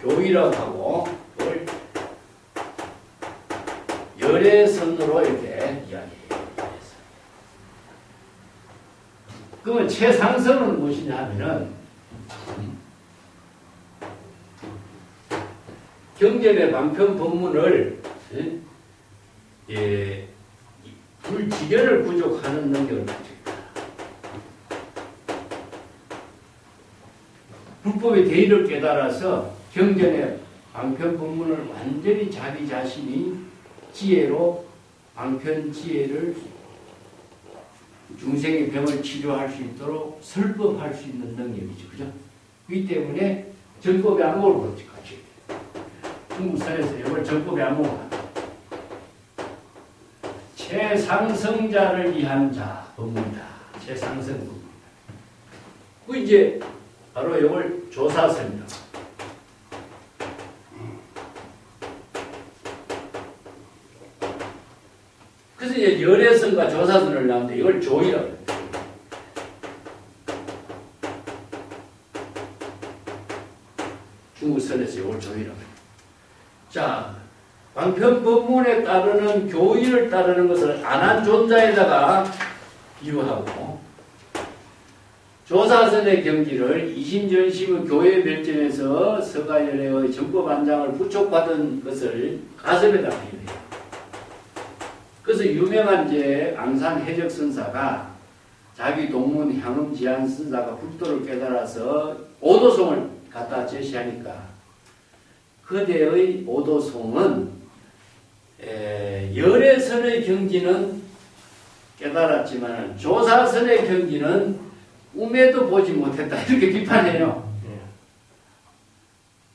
교의라고 하고 이걸 열애선으로 이렇게 이야기해요. 그러면 최상선은 무엇이냐 하면은 경전의 방편 법문을 불지견을 부족하는 능력을 가지고 있다. 불법의 대의를 깨달아서 경전의 방편 법문을 완전히 자기 자신이 지혜로 방편 지혜를 중생의 병을 치료할 수 있도록 설법할 수 있는 능력이죠. 그죠? 그렇기 때문에 전법의 안목을 그렇지 같이 중국선에서 이걸 전법의 안목을 합니다. 최상승자를 위한 자 법문이다. 최상승 법문. 그 이제 바로 이걸 조사선이다. 그래서 이제 열애선과 조사선을 나오는데 이걸 조이라고 해요. 중국선에서 이걸 조이라고 해요. 자, 방편 법문에 따르는 교의를 따르는 것을 안한 존자에다가 비유하고 조사선의 경지를 이심전심의 교회 별점에서 서가열애의 정법안장을 부촉받은 것을 가슴에다 비유해요. 그래서 유명한 이제 앙산해적선사가 자기 동문 향음지안선사가 불도를 깨달아서 오도송을 갖다 제시하니까 그대의 오도송은 열애선의 경지는 깨달았지만 조사선의 경지는 꿈에도 보지 못했다 이렇게 비판해요.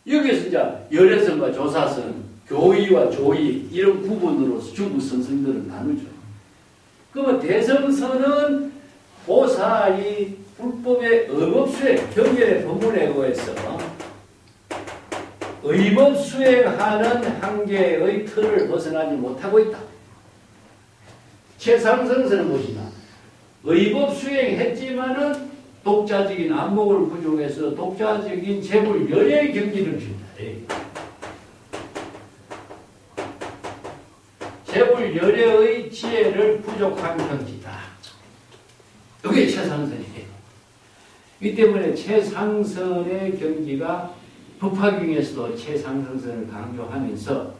여기서 이제 열애선과 조사선, 교의와 조의 이런 구분으로서 중국 선생들은 나누죠. 그러면 대성선은 보살이 불법의 의법수행, 경전의 법문에 의해서 의법 수행하는 한계의 틀을 벗어나지 못하고 있다. 최상승선은 무엇이냐? 의법 수행했지만은 독자적인 안목을 부족해서 독자적인 재불 열애의 경지를 준다. 재불 열애의 지혜를 부족한 경지다. 이게 최상선이에요. 이 때문에 최상선의 경지가 법화경에서도 최상승선을 강조하면서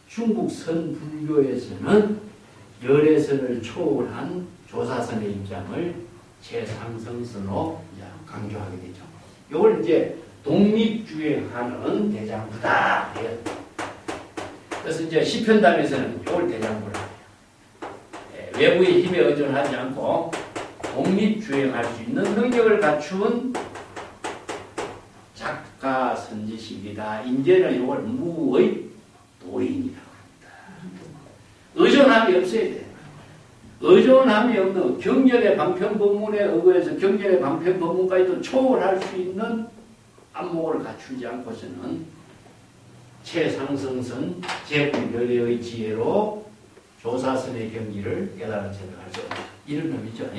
중국선 불교에서는 열애선을 초월한 조사선의 입장을 최상승선으로 강조하게 되죠. 이걸 이제 독립주행하는 대장부다. 그래서 이제 시편담에서는 이걸 대장부라 해요. 외부의 힘에 의존하지 않고 독립주행할 수 있는 능력을 갖춘 작가 선지식이다. 이제는 이걸 무의 도인이라고 합니다. 의존함이 없어야 돼요. 의존함이 없는 경전의 방편 법문에 의거해서 경전의 방편 법문까지도 초월할 수 있는 안목을 갖추지 않고서는 최상승선 제불열애의 지혜로 조사선의 경지를 깨달아 체득할 수 없다. 이런 의미죠.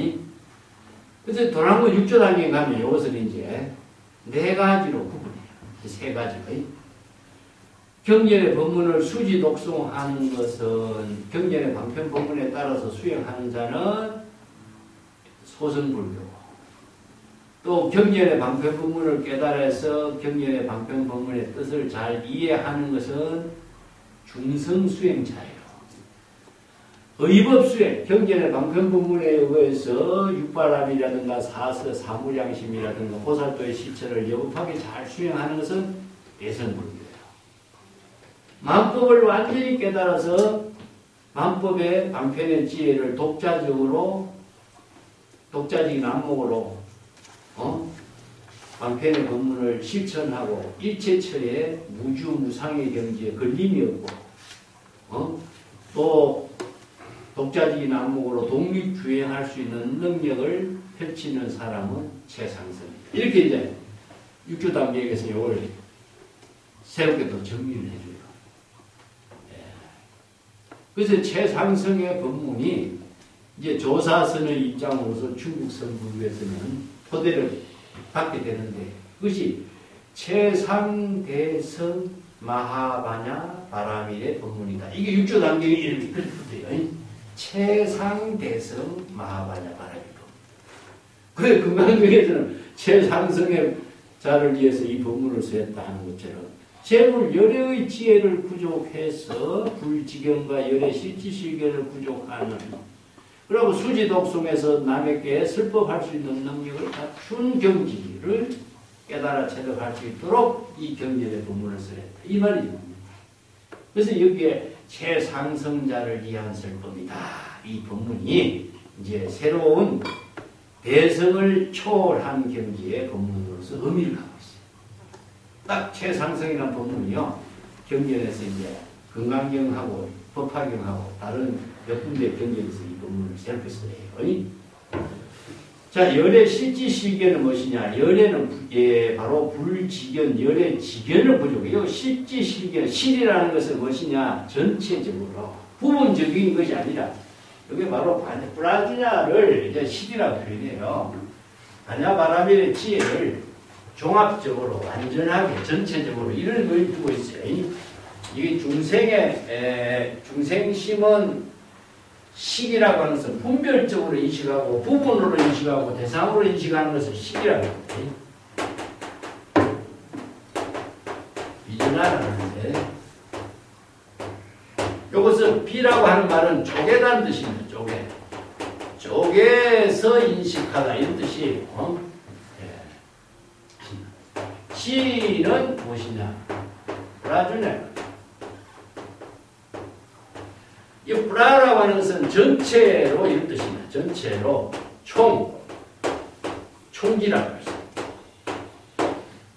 그래서 도랑군 6조 단계에 가면 이것을 이제 네 가지로 구분해요. 세 가지로. 경전의 법문을 수지 독송하는 것은 경전의 방편 법문에 따라서 수행하는 자는 소승불교고, 또 경전의 방편 법문을 깨달아서 경전의 방편 법문의 뜻을 잘 이해하는 것은 중성수행자예요. 의법수행, 경전의 방편 법문에 의해서 육바람이라든가 사서, 사무량심이라든가 보살도의 실체를 여급하게 잘 수행하는 것은 대선불교예요. 만법을 완전히 깨달아서 만법의 방편의 지혜를 독자적인 안목으로 방편의 법문을 실천하고 일체처의 무주무상의 경지에 걸림이 없고 또 독자적인 안목으로 독립주행할 수 있는 능력을 펼치는 사람은 최상승입니다. 이렇게 이제 6조 단계에서 이걸 새롭게 또 정리를 해줘요. 그래서 최상승의 법문이 이제 조사선의 입장으로서 중국 선부에서는 토대를 받게 되는데, 그것이 최상대성 마하바냐 바라밀의 법문이다. 이게 6조 단계의 이름이 그렇게 붙어요. 최상대성 마하바냐 바라밀 법문. 그래, 금강경에서는 최상승의 자를 위해서 이 법문을 쓰였다 하는 것처럼 재물 열애의 지혜를 부족해서 불지경과 열애 실지실견을 부족하는, 그리고 수지 독송에서 남에게 슬법할 수 있는 능력을 갖춘 경지를 깨달아 체득할 수 있도록 이 경전의 법문을 쓰였다. 이 말이죠. 그래서 여기에 최상승자를 위한 설법이다. 이 법문이 이제 새로운 대성을 초월한 경지의 법문으로서 의미를 갖고 있어요. 딱 최상승이라는 법문이요, 경전에서 이제 금강경하고 법화경하고 다른 몇 군데 경전에서 이 법문을 새롭게 써요. 자, 열의 실지실견은 무엇이냐? 열에는 바로 불지견, 열의 지견을 부족해요. 실지실견, 실이라는 것은 무엇이냐? 전체적으로 부분적인 것이 아니라 여기 바로 브라지냐를 이제 실이라고 표현해요. 바냐바라밀의 지혜를 종합적으로 완전하게 전체적으로 이런 의미를 두고 있어요. 이게 중생심은 식이라고 하는 것은 분별적으로 인식하고 부분으로 인식하고 대상으로 인식하는 것을 식이라고 합니다. 비전하라고 하는데, 이것은 비라고 하는 말은 쪼개다는 뜻입니다. 쪼개서 인식하다 이런 뜻이에요. 지는 무엇이냐? 브라주네. 이 브라라고 하는 것은 전체로 이런 뜻입니다. 전체로 총기라고 했어요.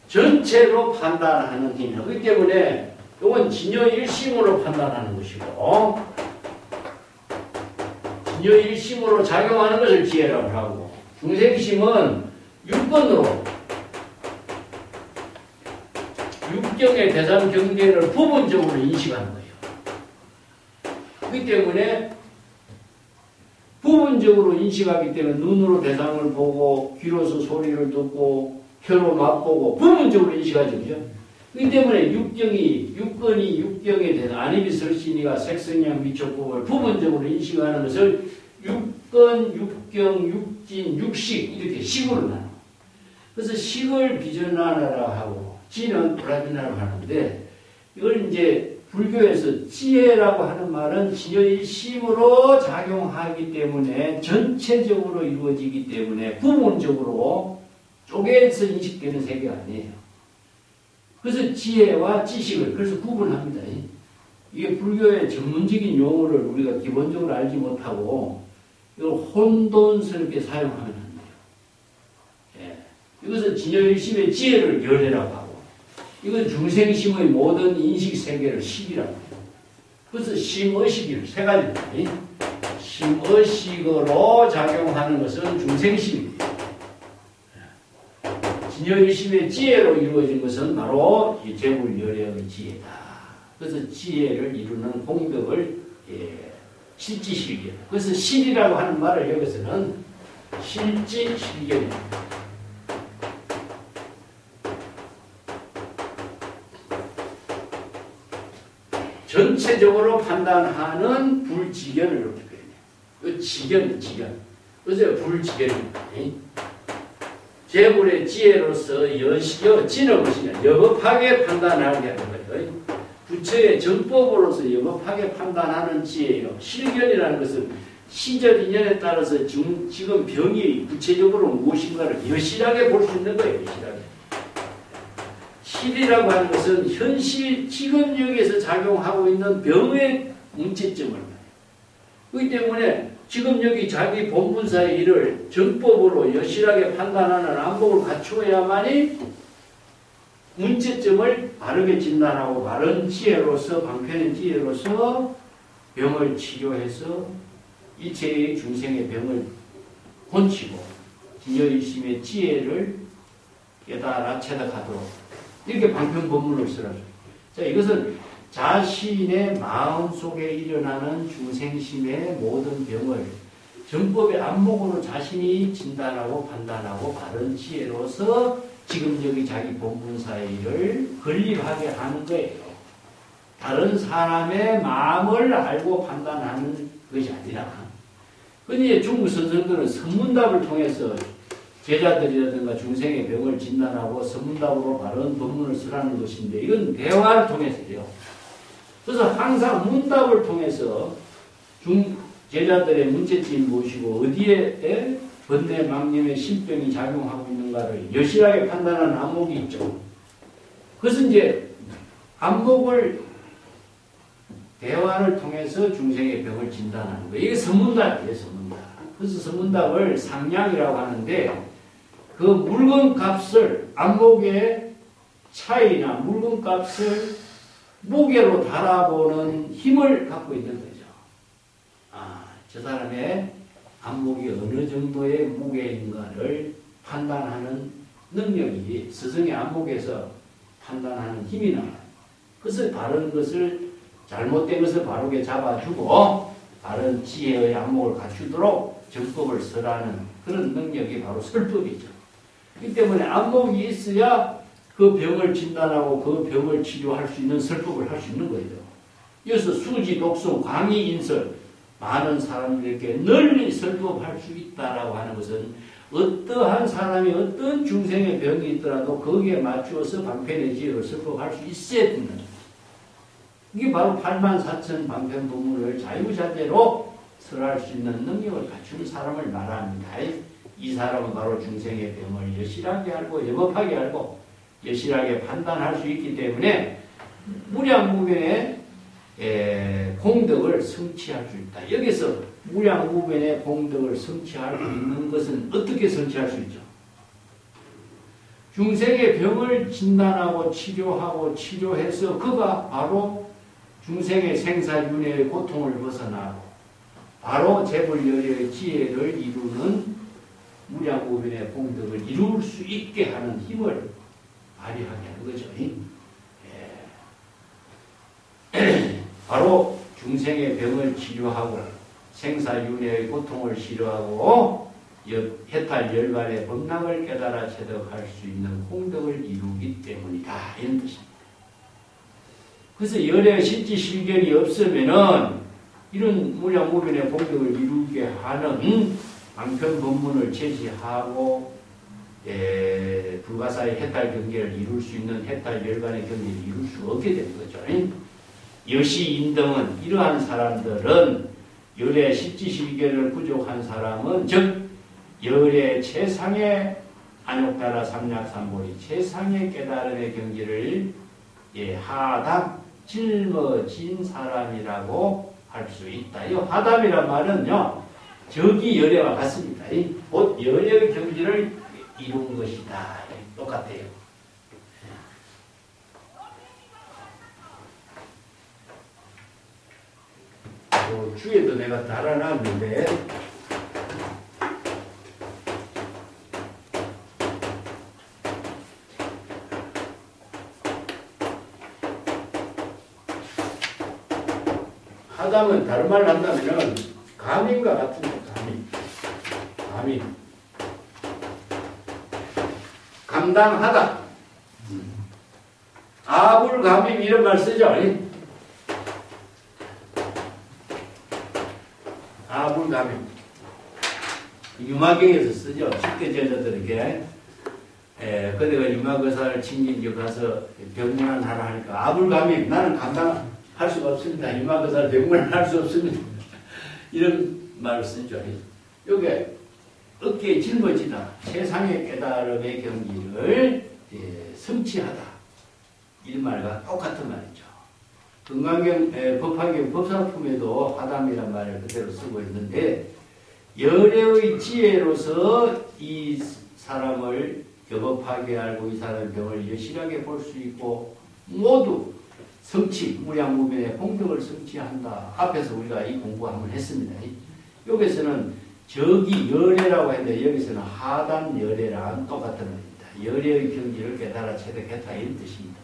전체로 판단하는 힘이에요. 그렇기 때문에 이건 진여일심으로 판단하는 것이고, 진여일심으로 작용하는 것을 지혜라고 하고, 중생심은 육건으로 육경의 대상 경계를 부분적으로 인식하는 거예요. 그렇기 때문에 부분적으로 인식하기 때문에 눈으로 대상을 보고 귀로서 소리를 듣고 혀로 맛보고 부분적으로 인식하죠. 그렇기 때문에 육건이 육경에 대한 안입이 설신이가 색성량 미촉법을 부분적으로 인식하는 것을 육건, 육경, 육진, 육식 이렇게 식으로 나눠. 그래서 식을 비전하라고 하고 지는 브라지나라고 하는데, 이걸 이제 불교에서 지혜라고 하는 말은 지혜의 심으로 작용하기 때문에 전체적으로 이루어지기 때문에 부분적으로 쪼개서 인식되는 세계가 아니에요. 그래서 지혜와 지식을 그래서 구분합니다. 이게 불교의 전문적인 용어를 우리가 기본적으로 알지 못하고 이걸 혼돈스럽게 사용하면 안 돼요. 이것은 진여일심의 지혜를 열애라고 하고, 이건 중생심의 모든 인식세계를 식이라고 해요. 그래서 심의식이 세 가지입니다. 심의식으로 작용하는 것은 중생심입니다. 진여일심의 지혜로 이루어진 것은 바로 이 재불열애의 지혜다. 그래서 지혜를 이루는 공덕을 실지실견. 그래서 실이라고 하는 말을 여기서는 실지실견입니다. 전체적으로 판단하는 불지견을 이렇게 표현해요. 지견. 그래서 불지견입니다. 재물의 지혜로서 지는 무엇이냐? 여법하게 판단하게 하는 거예요. 부처의 정법으로서 여법하게 판단하는 지혜예요. 실견이라는 것은 시절 인연에 따라서 지금 병이 구체적으로 무엇인가를 여실하게 볼 수 있는 거예요. 여실하게. 실이라고 하는 것은 현실, 지금 여기에서 작용하고 있는 병의 문제점을 말해요. 그렇기 때문에 지금 여기 자기 본분사의 일을 정법으로 여실하게 판단하는 안목을 갖추어야만이 문제점을 바르게 진단하고 바른 지혜로서, 방편의 지혜로서 병을 치료해서 이체의 중생의 병을 고치고 진여의심의 지혜를 깨달아 체득하도록 이렇게 방편 법문을 쓰라죠. 자, 이것은 자신의 마음속에 일어나는 중생심의 모든 병을 정법의 안목으로 자신이 진단하고 판단하고 바른 지혜로서 지금 여기 자기 본분사의 일을 건립하게 하는 거예요. 다른 사람의 마음을 알고 판단하는 것이 아니라. 근데 중국 선생들은 선문답을 통해서 제자들이라든가 중생의 병을 진단하고 선문답으로 바른 법문을 쓰라는 것인데 이건 대화를 통해서요. 그래서 항상 문답을 통해서 제자들의 문제점이 무엇이고 어디에 번뇌 망념의 신병이 작용하고 있는가를 여실하게 판단하는 안목이 있죠. 그래서 이제 안목을 대화를 통해서 중생의 병을 진단하는 거예요. 이게 선문답이에요. 선문답. 그래서 선문답을 상량이라고 하는데 그 물건값을 안목의 차이나 물건값을 무게로 달아보는 힘을 갖고 있는 거죠. 저 사람의 안목이 어느 정도의 무게인가를 판단하는 능력이 스승의 안목에서 판단하는 힘이 나와요. 그래서 바른 것을 잘못된 것을 바르게 잡아주고 바른 지혜의 안목을 갖추도록 정법을 설하는 그런 능력이 바로 설법이죠. 그렇기 때문에 안목이 있어야 그 병을 진단하고 그 병을 치료할 수 있는 설법을 할 수 있는 거예요. 여기서 수지, 독성, 광의, 인설 많은 사람들에게 널리 설법할 수 있다라고 하는 것은 어떠한 사람이 어떤 중생의 병이 있더라도 거기에 맞추어서 방편의 지혜로 설법할 수 있어야 된다. 이게 바로 84,000 방편 법문을 자유자재로 설할 수 있는 능력을 갖춘 사람을 말합니다. 이 사람은 바로 중생의 병을 여실하게 알고 여법하게 알고 여실하게 판단할 수 있기 때문에 무량무변의 공덕을 성취할 수 있다. 여기서 무량무변의 공덕을 성취할 수 있는 것은 어떻게 성취할 수 있죠? 중생의 병을 진단하고 치료해서 그가 바로 중생의 생사윤회의 고통을 벗어나고 바로 재불열의 지혜를 이루는 무량무변의 공덕을 이룰 수 있게 하는 힘을 발휘하게 하는 거죠. 바로 중생의 병을 치료하고 생사윤회의 고통을 치료하고 해탈 열반의 법랑을 깨달아 체득할 수 있는 공덕을 이루기 때문이다. 이런 뜻입니다. 그래서 열의 실지실견이 없으면은 이런 무량무변의 공덕을 이루게 하는 방편 법문을 제시하고 불가사의 해탈 경계를 이룰 수 있는 해탈 열반의 경계를 이룰 수 없게 되는 거죠. 여시인등은 이러한 사람들은 열의 실지실견을 부족한 사람은 즉 열의 최상의 안욕다라 삼략삼보리 최상의 깨달음의 경지를 하담 짊어진 사람이라고 할 수 있다. 이 하담이란 말은요 저기 열애와 같습니다. 곧 열의 경지를 이룬 것이다. 똑같아요. 주에도 내가 달아놨는데 하담은 다른 말로 한다면은 감임과 같은 거, 감임. 감당하다. 아불감임 이런 말 쓰죠. 아불감임. 유마경에서 쓰죠. 10대 제자들에게. 그대가 유마거사를 친진교 가서 병문안하라 하니까 아불감임 나는 감당할 수가 없습니다. 유마거사를 병문안할 수 없습니다. 이런 말을 쓰죠. 요게 어깨에 짊어지다. 세상의 깨달음의 경지를 성취하다. 이 말과 똑같은 말이죠. 건강경 법화경 법사품에도 하담이란 말을 그대로 쓰고 있는데 열애의 지혜로서 이 사람을 격업하게 알고 이 사람의 병을 여실하게 볼 수 있고 모두 성취, 무량무변의 공덕을 성취한다. 앞에서 우리가 이 공부 한번 했습니다. 여기서는 저기 열애라고 했는데 여기서는 하단 열애랑 똑같은 말입니다. 열애의 경지를 깨달아 체득했다 이런 뜻입니다.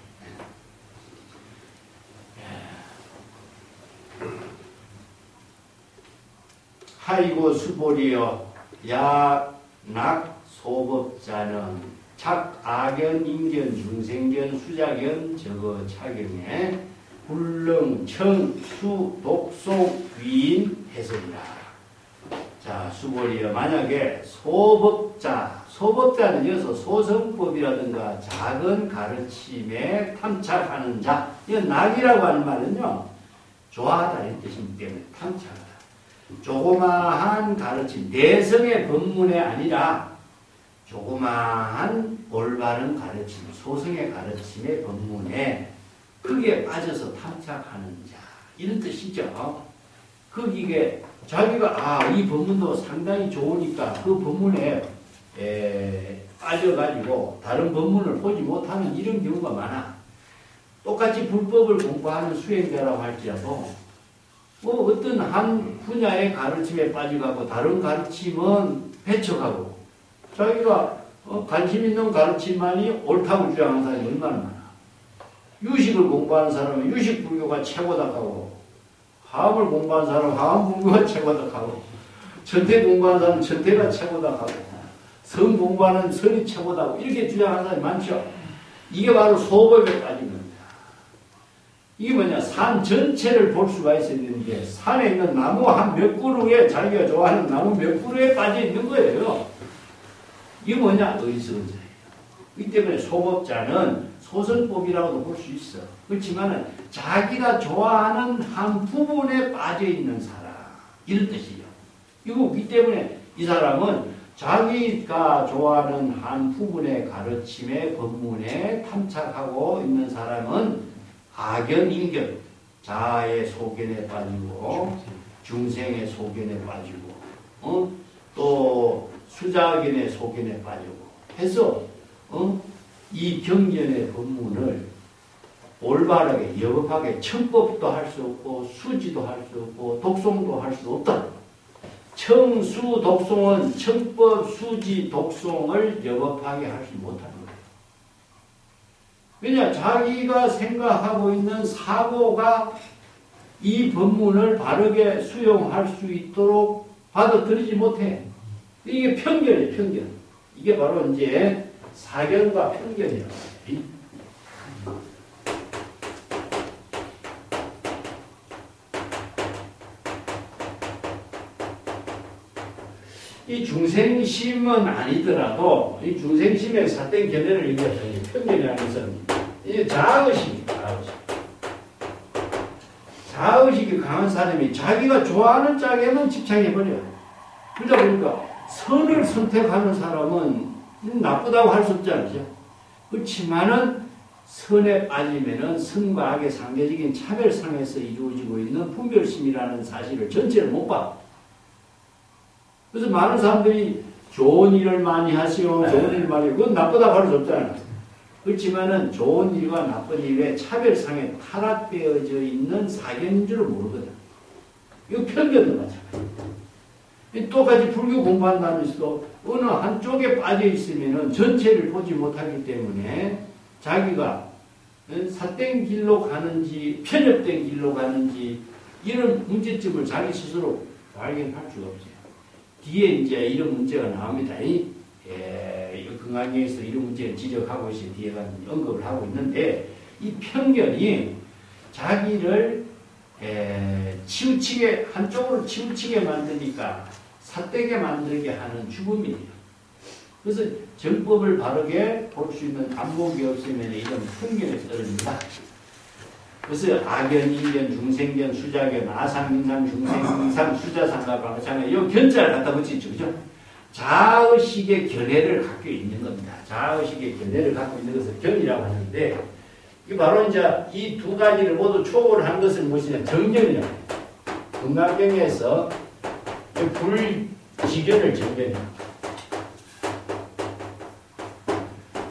하이고 수보리여 야낙 소법자는 착 악견 인견 중생견 수자견 저거 차경에 불능 청 수 독속 위인 해설이라. 자 수보리여 만약에 소법자는 여기서 소성법이라든가 작은 가르침에 탐착하는 자, 이건 낙이라고 하는 말은요 좋아하다 이런 뜻이기 때문에 탐착하다. 조그마한 가르침, 내성의 법문이 아니라 조그마한 올바른 가르침, 소성의 가르침의 법문에 크게 빠져서 탐착하는 자 이런 뜻이죠. 거기에 자기가 이 법문도 상당히 좋으니까 그 법문에 빠져가지고 다른 법문을 보지 못하는 이런 경우가 많아. 똑같이 불법을 공부하는 수행자라고 할지라도 어떤 한 분야의 가르침에 빠져가고 다른 가르침은 배척하고 자기가 관심 있는 가르침만이 옳다고 주장하는 사람이 얼마나 많아. 유식을 공부하는 사람은 유식 불교가 최고다 하고 화엄을 공부하는 사람은 화엄 불교가 최고다 하고 천태 공부하는 사람은 천태가 최고다 하고 성 공부하는 성이 최고다 하고 이렇게 주장하는 사람이 많죠. 이게 바로 소법에 빠진 겁니다. 이게 뭐냐, 산 전체를 볼 수가 있어야 되는 게 산에 있는 나무 한 몇 그루에 자기가 좋아하는 나무 몇 그루에 빠져 있는 거예요. 이게 뭐냐, 의성자예요. 이 때문에 소법자는 소설법이라고도 볼 수 있어. 그렇지만은 자기가 좋아하는 한 부분에 빠져 있는 사람 이런 뜻이죠. 이 때문에 이 사람은 자기가 좋아하는 한 부분의 가르침의 법문에 탐착하고 있는 사람은 악견, 인견, 자아의 소견에 빠지고 중생의 소견에 빠지고 또 수자견의 소견에 빠지고 해서 이 경전의 법문을 올바르게 여법하게 청법도 할 수 없고 수지도 할 수 없고 독송도 할 수 없다. 청수 독송은 청법 수지 독송을 여법하게 할 수 못하는 거예요. 왜냐, 자기가 생각하고 있는 사고가 이 법문을 바르게 수용할 수 있도록 받아들이지 못해. 이게 편견이에요, 편견. 이게 바로 이제 사견과 편견이라고 해요. 이 중생심은 아니더라도 이 중생심의 삿된 견해를 얘기하죠. 편견이라는 것은 이게 자아의식입니다. 자아의식이 강한 사람이 자기가 좋아하는 짝에만 집착해버려요. 그러다 보니까 선을 선택하는 사람은 나쁘다고 할 수 없잖아요. 그렇지만은 선에 빠지면은 선과 악의 상대적인 차별상에서 이루어지고 있는 분별심이라는 사실을 전체를 못 봐. 그래서 많은 사람들이 좋은 일을 많이 하시오, 좋은 일을 많이 하고, 그건 나쁘다고 할 수 없잖아요. 그렇지만은 좋은 일과 나쁜 일의 차별상에 타락되어져 있는 사견인 줄을 모르거든. 이거 편견도 마찬가지예요. 똑같이 불교 공부한다면서도 어느 한쪽에 빠져 있으면은 전체를 보지 못하기 때문에 자기가 삿된 길로 가는지 편협된 길로 가는지 이런 문제점을 자기 스스로 발견할 수가 없어요. 뒤에 이제 이런 문제가 나옵니다. 건강에서 이런 문제를 지적하고 있어요. 뒤에가 언급을 하고 있는데 이 편견이 자기를 치우치게 한쪽으로 치우치게 만드니까 삿되게 만들게 하는 죽음이에요. 그래서 정법을 바르게 볼 수 있는 안목이 없으면 이런 편견에 떨어진다. 그래서 악견, 인견, 중생견, 수자견, 아상인상, 중생인상, 수자상과 방상에 이 견자를 갖다 붙이죠. 그죠? 자의식의 견해를 갖고 있는 겁니다. 자의식의 견해를 갖고 있는 것을 견이라고 하는데 이 바로 이제 이 두 가지를 모두 초월을 한 것은 무엇이냐? 정견이라고 해요. 건강경에서 불지견을 정견해요.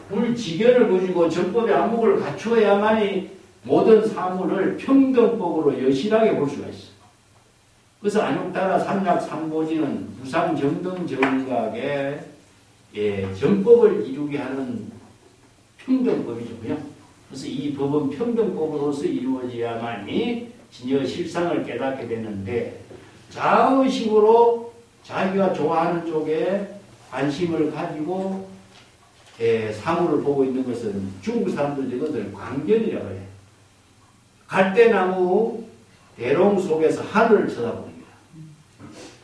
불지견을 가지고 정법의 안목을 갖추어야만이 모든 사물을 평등법으로 여실하게 볼 수가 있어. 그래서 안욕따라 삼약삼보지는 무상정등정각의 정법을 이루게 하는 평등법이죠. 그래서 이 법은 평등법으로서 이루어져야만이 진여 실상을 깨닫게 되는데 자의식으로 자기가 좋아하는 쪽에 관심을 가지고 사물을 보고 있는 것은 중국 사람들 이것을 광견이라고 해요. 갈대나무 대롱 속에서 하늘을 쳐다봅니다.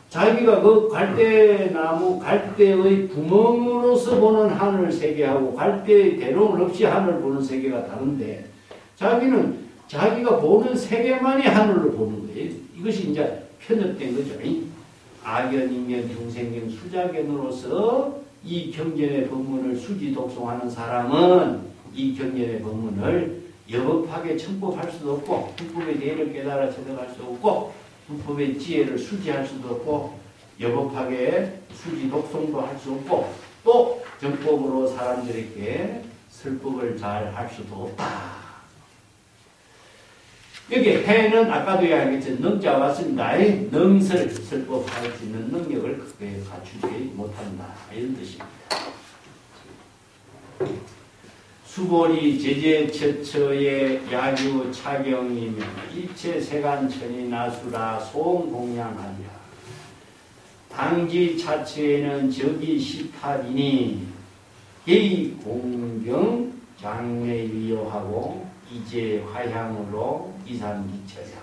자기가 그 갈대나무, 갈대의 구멍으로서 보는 하늘 세계하고 갈대의 대롱 없이 하늘을 보는 세계가 다른데 자기는 자기가 보는 세계만이 하늘을 보는 거예요. 이것이 이제 편협된 거죠. 악견, 인견, 중생견, 수자견으로서 이 경전의 법문을 수지 독송하는 사람은 이 경전의 법문을 여법하게 청법할 수도 없고 불법의 대의를 깨달아 체득할 수 없고 불법의 지혜를 수지할 수도 없고 여법하게 수지 독송도 할 수 없고 또 정법으로 사람들에게 설법을 잘 할 수도 없다. 여기 해는 아까도 이야기했죠. 능자 왔습니다. 능설 설법할 수 있는 능력을 크게 갖추지 못한다. 이런 뜻입니다. 수보리 제제처처의 야규 차경이며 일체 세간천이 나수라 소음공양하리라. 당지 차처에는 적이 시탑이니 예의 공경 장례위요하고 이제 화향으로 이삼기처야.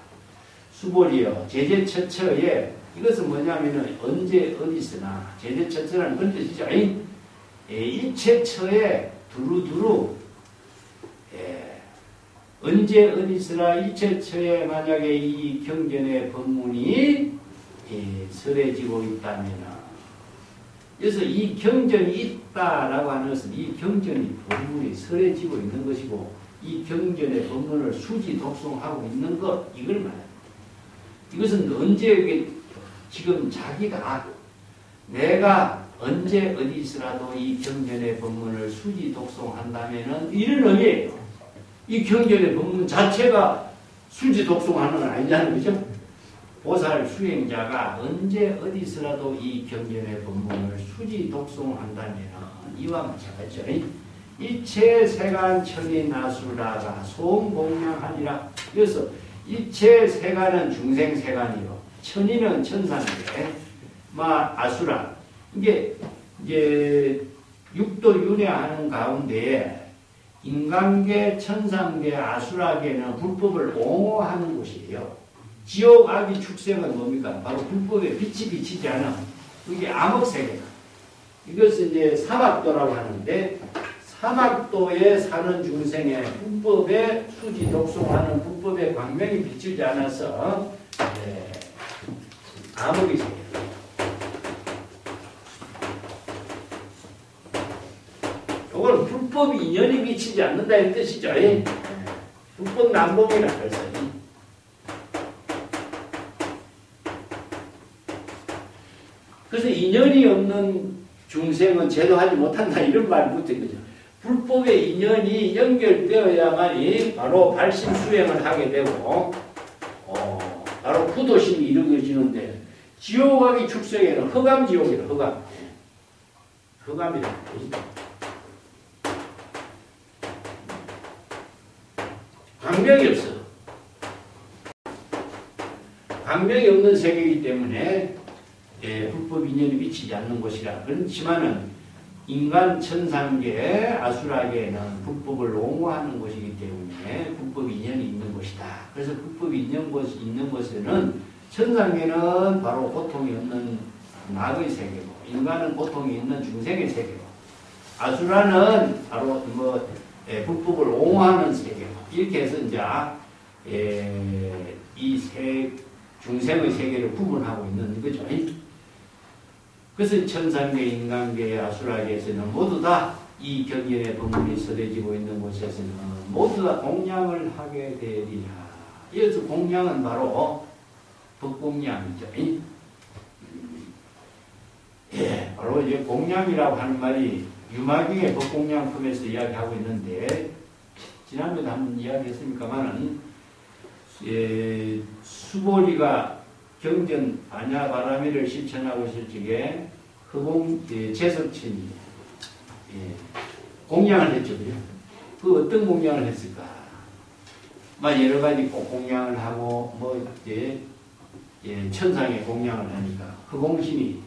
수보리여 제제처처에 이것은 뭐냐면은 언제 어디서나 제제처처라는 그런 뜻이죠. 일체처에 두루두루 언제 어디서나 일체처에 만약에 이 경전의 법문이 설해지고 있다면 그래서 이 경전이 있다라고 하는 것은 이 경전이 법문이 설해지고 있는 것이고 이 경전의 법문을 수지 독송하고 있는 것 이걸 말합니다. 이것은 언제 지금 자기가 내가 언제 어디서라도 이 경전의 법문을 수지 독송한다면은 이런 의미예요. 이 경전의 법문 자체가 수지 독송하는 건 아니냐는 거죠. 보살 수행자가 언제 어디서라도 이 경전의 법문을 수지 독송한다면 이와 마찬가지죠. 일체 세간 천이 나수라가 소음공양하니라. 그래서 일체 세간은 중생 세간이요. 천이는 천사인데 아수라. 이게 이제 육도 윤회하는 가운데 인간계, 천상계, 아수라계는 불법을 옹호하는 곳이에요. 지옥, 악의 축생은 뭡니까? 바로 불법에 빛이 비치지 않아. 이게 암흑세계다. 이것을 이제 사막도라고 하는데 사막도에 사는 중생의 불법에 수지 독송하는 불법의 광명이 비치지 않아서 암흑이 세계. 이건 불법이 인연이 미치지 않는다는 뜻이죠. 불법 난봉이라 그래서. 그래서 인연이 없는 중생은 제도하지 못한다 이런 말이 붙은 거죠. 불법의 인연이 연결되어야만이 바로 발심 수행을 하게 되고 바로 구도심이 이루어지는데 지옥하기 축생에는 허감지옥이라 허감. 허감이라 광명이 없어. 광명이 없는 세계이기 때문에 불법 인연이 미치지 않는 곳이라. 그렇지만은 인간 천상계 아수라계는 불법을 옹호하는 곳이기 때문에 불법 인연이 있는 곳이다. 그래서 불법 인연 곳이 있는 곳에는 천상계는 바로 고통이 없는 낙의 세계고, 인간은 고통이 있는 중생의 세계고, 아수라는 바로 불법을 옹호하는 세계고, 이렇게 해서 이제 이 중생의 세계를 구분하고 있는 거죠. 그래서 천상계, 인간계, 아수라계에서는 모두 다 이 경전의 법문이 서려지고 있는 곳에서는 모두 다 공양을 하게 되리라. 여기서 공양은 바로 법공양이죠. 바로 이제 공양이라고 하는 말이 유마경의 법공양품에서 이야기하고 있는데, 지난번에 한번 이야기했으니까만은 수보리가 경전 아냐바라미를 실천하고 있을 적에 제석천이 공양을 했죠. 그 어떤 공양을 했을까? 여러 가지 공양을 하고 천상에 공양을 하니까 그 공신이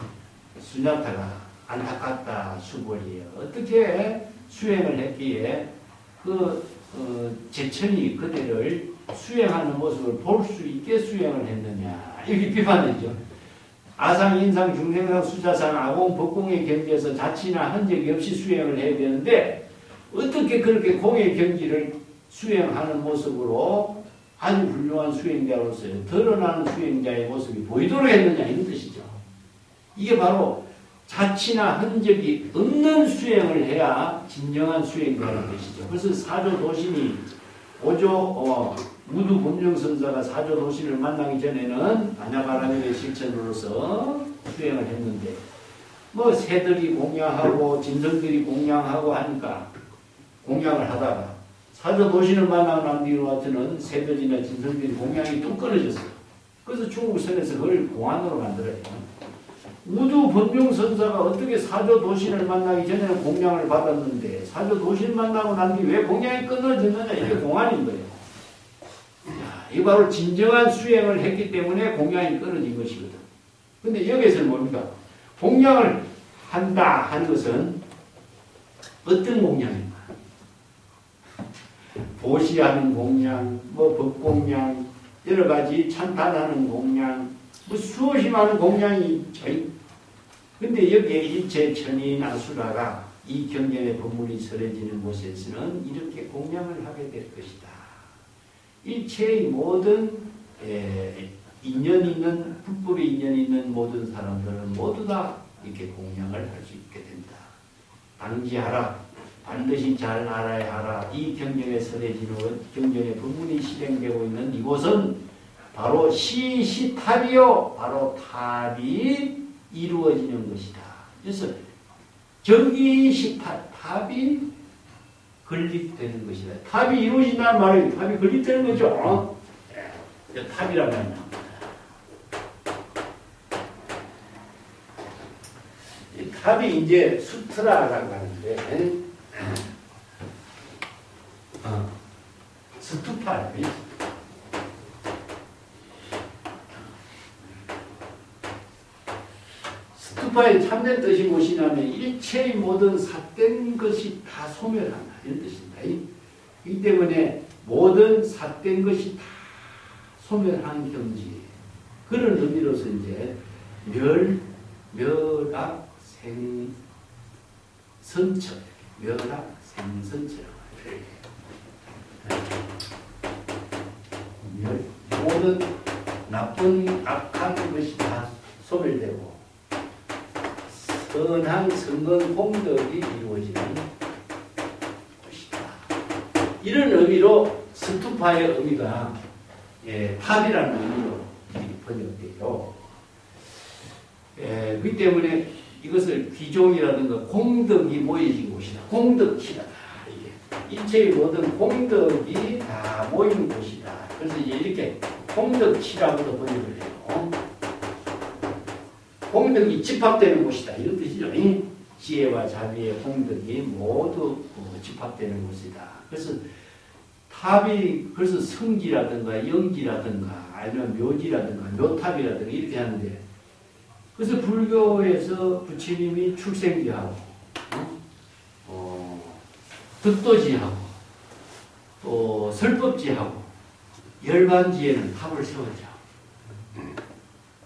수냐타가 안타깝다 수보리에 어떻게 수행을 했기에 제천이 그대를 수행하는 모습을 볼 수 있게 수행을 했느냐, 이렇게 비판했죠. 아상, 인상, 중생상, 수자상, 아공, 법공의 경지에서 자치나 흔적이 없이 수행을 해야 되는데 어떻게 그렇게 공의 경지를 수행하는 모습으로 아주 훌륭한 수행자로서 드러나는 수행자의 모습이 보이도록 했느냐, 이런 뜻이죠. 이게 바로 자치나 흔적이 없는 수행을 해야 진정한 수행자라는 뜻이죠. 그래서 사조도신이 무두 법령선사가 사조도신을 만나기 전에는 아냐바라밀의 실천으로서 수행을 했는데 새들이 공양하고 진성들이 공양하고 하니까 공양을 하다가 사조도신을 만나고 난 뒤로부터는 새들이나 진성들이 공양이 뚝 끊어졌어요. 그래서 중국선에서 그걸 공안으로 만들어요. 무두 법령선사가 어떻게 사조도신을 만나기 전에는 공양을 받았는데 사조도신 만나고 난 뒤 왜 공양이 끊어졌느냐, 이게 공안인 거예요. 이 바로 진정한 수행을 했기 때문에 공양이 끊어진 것이거든. 근데 여기서는 뭡니까? 공양을 한다 하는 것은 어떤 공양인가? 보시하는 공양, 법공양, 여러 가지 찬탄하는 공양, 수없이 많은 공양이 있죠. 근데 여기에 일체 천인 아수라가 이 경전의 법문이 설해지는 곳에서는 이렇게 공양을 하게 될 것이다. 일체의 모든 인연 있는, 불법의 인연이 있는 모든 사람들은 모두 다 이렇게 공양을 할 수 있게 된다. 당지하라. 반드시 잘 알아야 하라. 이 경전에 설해지는 경전의 법문이 실행되고 있는 이곳은 바로 시시탑이요. 바로 탑이 이루어지는 것이다. 그래서 정기시탑, 탑이 건립되는 것이다. 탑이 이루어진다는 말이 탑이 건립되는 거죠. 탑이라는 말입니다. 이 탑이 이제 수트라라고 하는데, 스투파. 스투파의 참된 뜻이 무엇이냐면 일체의 모든 삿된 것이 다 소멸한다, 이런 뜻입니다. 이 때문에 모든 삿된 것이 다 소멸한 경지, 그런 의미로서 이제 멸악생선처, 멸악생선처라고 해요. 모든 나쁜 악한 것이 다 소멸되고 선한 선건 공덕이 이루어지는 것이다. 이런 의미로 스투파의 의미가 탑이라는 의미로 번역되죠. 그렇기 때문에 이것을 귀종이라든가 공덕이 모여진 곳이다. 공덕키다. 일체의 모든 공덕이 다 모인 곳이다. 그래서 이렇게 공덕키라고도 번역을 해요. 공덕이 집합되는 곳이다, 이런 뜻이죠. 지혜와 자비의 공덕이 모두 집합되는 곳이다. 그래서 탑이, 그래서 성기라든가 영기라든가 아니면 묘지라든가 묘탑이라든가 이렇게 하는데, 그래서 불교에서 부처님이 출생지하고 득도지하고 또 설법지하고 열반지에는 탑을 세웠죠.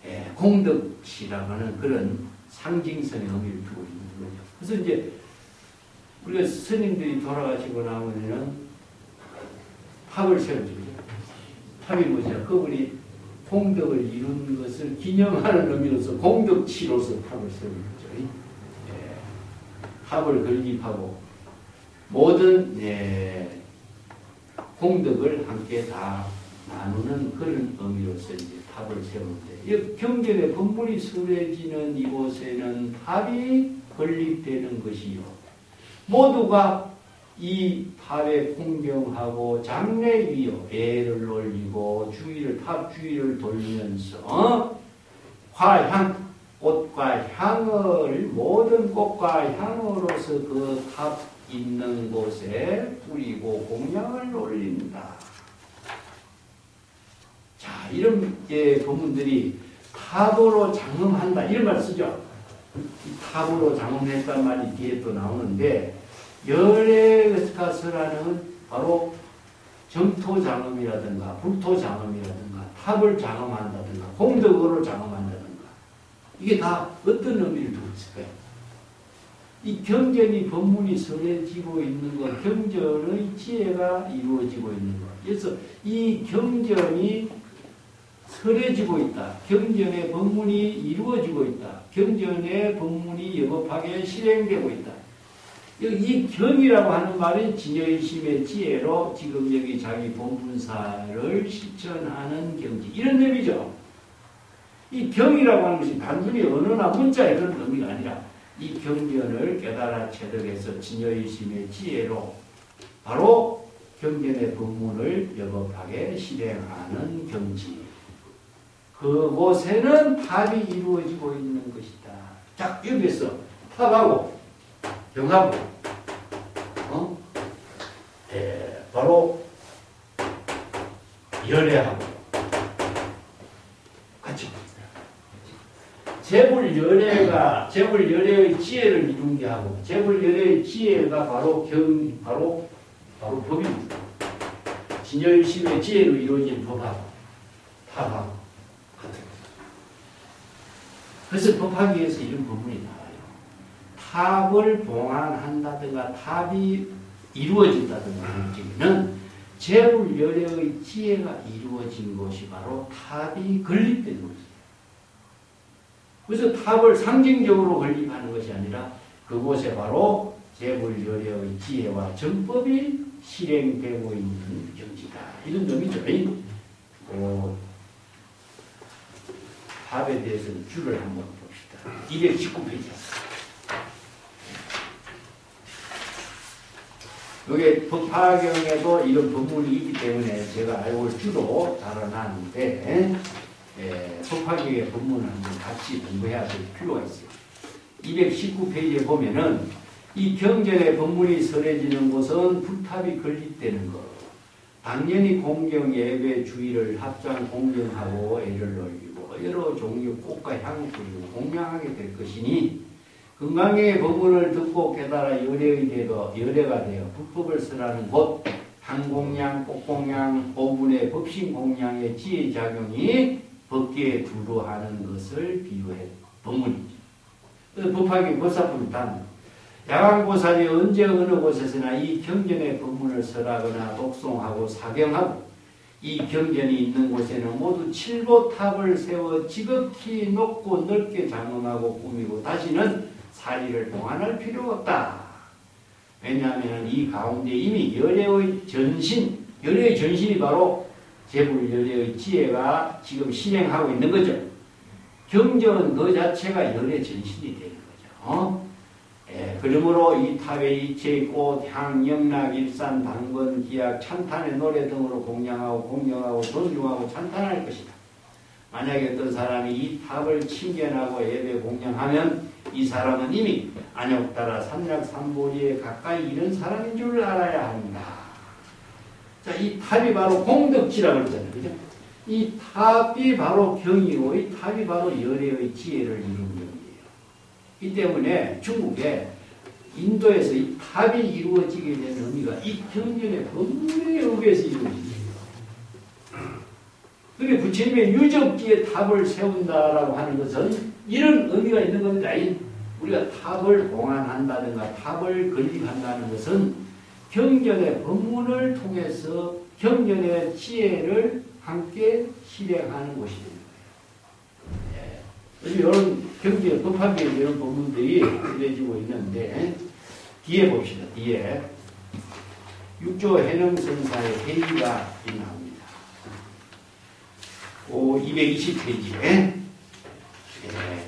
예, 공덕시라고 하는 그런 상징성의 의미를 두고 있는 거죠. 그래서 이제 우리가 스님들이 돌아가시고 나면은 탑을 세우죠. 탑이 뭐죠? 그분이 공덕을 이룬 것을 기념하는 의미로서 공덕치로서 탑을 세우는 거죠. 예, 탑을 건립하고 모든 공덕을 함께 다 나누는 그런 의미로서 이제 탑을 세우는데, 이 경전의 법문이 설해지는 이곳에는 탑이 건립되는 것이요, 모두가 이 탑에 공경하고 장례위요 애를 올리고 주위를 탑 주위를 돌리면서 화향 꽃과 향을 모든 꽃과 향으로서 그 탑 있는 곳에 뿌리고 공양을 올린다. 자, 이런 법문들이 탑으로 장엄한다 이런 말 쓰죠. 탑으로 장엄했단 말이 뒤에 또 나오는데, 열애가 설하는 바로 정토장엄이라든가 불토장엄이라든가 탑을 장엄한다든가 공덕으로 장엄한다든가, 이게 다 어떤 의미를 두고 있을까요? 이 경전이 법문이 설해지고 있는 것, 경전의 지혜가 이루어지고 있는 것. 그래서 이 경전이 설해지고 있다. 경전의 법문이 이루어지고 있다. 경전의 법문이 여법하게 실행되고 있다. 이 경이라고 하는 말은 진여의심의 지혜로 지금 여기 자기 본분사를 실천하는 경지, 이런 의미죠. 이 경이라고 하는 것이 단순히 언어나 문자의 그런 의미가 아니라 이 경전을 깨달아 체득해서 진여의심의 지혜로 바로 경전의 법문을 여법하게 실행하는 경지, 그곳에는 탑이 이루어지고 있는 것이다. 자, 여기서 탑하고 경하고 바로 열애하고 같이 재불열애의 지혜를 이룬 게 하고, 재불열애의 지혜가 바로 법입니다. 진여의심의 지혜로 이루어진 법하고 탑하고 같은 거죠. 그래서 법하기 위해서 이런 법문이 나와요. 탑을 봉안한다든가 탑이 이루어진다든가 하는 경우는 재불열애의 지혜가 이루어진 것이 바로 탑이 건립된 것이에요. 그래서 탑을 상징적으로 건립하는 것이 아니라 그곳에 바로 재불열애의 지혜와 정법이 실행되고 있는 경지다. 이런 점이죠. 탑에 대해서는 줄을 한번 봅시다. 219페이지. 여기 법화경에도 이런 법문이 있기 때문에 제가 알고 주로 달아놨는데, 법화경의 법문을 한번 같이 공부해야 될 필요가 있어요. 219페이지에 보면은 이 경전의 법문이 설해지는 곳은 불탑이 건립되는 것, 당연히 공경 예배 주의를 합장 공경하고 애를 올리고 여러 종류 꽃과 향을 뿌리고 공양하게 될 것이니, 건강의 법문을 듣고 깨달아 열애가 되어 불법을 설하는 곳, 향공양, 꽃공양, 오분의 법신공양의 지혜작용이 법계에 두루하는 것을 비유해 법문이죠. 법화경 법사품 단 야광보살이 언제 어느 곳에서나 이 경전의 법문을 설하거나 독송하고 사경하고 이 경전이 있는 곳에는 모두 칠보탑을 세워 지극히 높고 넓게 장엄하고 꾸미고 다시는 사리를 봉안할 필요가 없다. 왜냐하면 이 가운데 이미 열애의 전신이 바로 재불열애의 지혜가 지금 실행하고 있는 거죠. 경전은 그 자체가 열애 전신이 되는 거죠. 그러므로 이 탑의 이체 꽃, 향, 영락, 일산, 당번, 기약, 찬탄의 노래 등으로 공경하고 존중하고 찬탄할 것이다. 만약에 어떤 사람이 이 탑을 칭견하고 예배 공양하면 이 사람은 이미 안욕따라 삼략삼보리에 가까이 이른 사람인 줄 알아야 합니다. 자, 이 탑이 바로 공덕지라고 그러잖아요. 그죠? 이 탑이 바로 경이고 이 탑이 바로 열애의 지혜를 이루는 경이에요. 이 때문에 중국에 인도에서 이 탑이 이루어지게 된 의미가 이 경전의 법문에 의해서 이루어집니다. 그게 부처님의 유적지에 탑을 세운다라고 하는 것은 이런 의미가 있는 겁니다. 우리가 탑을 봉안한다든가 탑을 건립한다는 것은 경전의 법문을 통해서 경전의 지혜를 함께 실행하는 것이 됩니다. 이런 경전 법화기에 이런 법문들이 그려지고 있는데 뒤에 봅시다. 뒤에 육조 해능선사의 회의가 나옵니다. 220페이지에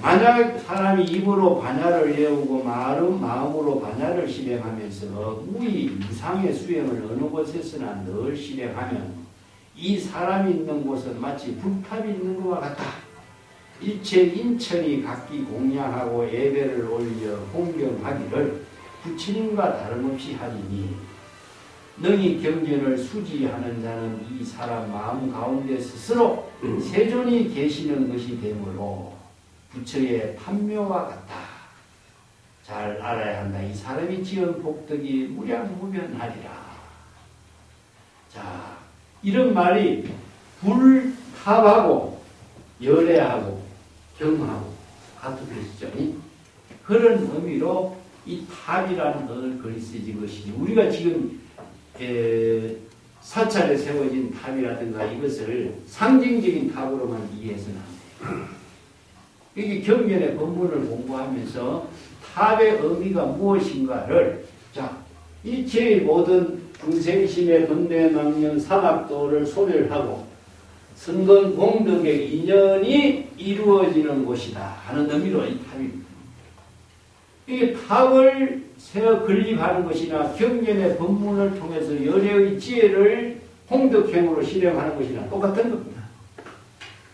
만약 사람이 입으로 반야를 외우고 마음으로 반야를 실행하면서 무의 무상의 수행을 어느 곳에서나 늘 실행하면 이 사람이 있는 곳은 마치 불탑이 있는 것과 같다. 일체 인천이 각기 공양하고 예배를 올려 공경하기를 부처님과 다름없이 하리니 능히 경전을 수지하는 자는 이 사람 마음 가운데 스스로 세존이 계시는 것이 되므로 부처의 판묘와 같다. 잘 알아야 한다. 이 사람이 지은 복덕이 무량무변하리라. 자, 이런 말이 불탑하고 열애하고 경하고 같은 것이죠. 그런 의미로 이 탑이라는 것을 그리스진 것이지. 우리가 지금 사찰에 세워진 탑이라든가 이것을 상징적인 탑으로만 이해해서는 안 돼요. 이게 경전의 법문을 공부하면서 탑의 의미가 무엇인가를 일체의 모든 중생심의 번뇌망령 삼악도를 소멸하고 선건공덕의 인연이 이루어지는 곳이다 하는 의미로 이 탑입니다. 이게 탑을 세워 건립하는 것이나 경전의 법문을 통해서 열애의 지혜를 공덕행으로 실행하는 것이나 똑같은 겁니다.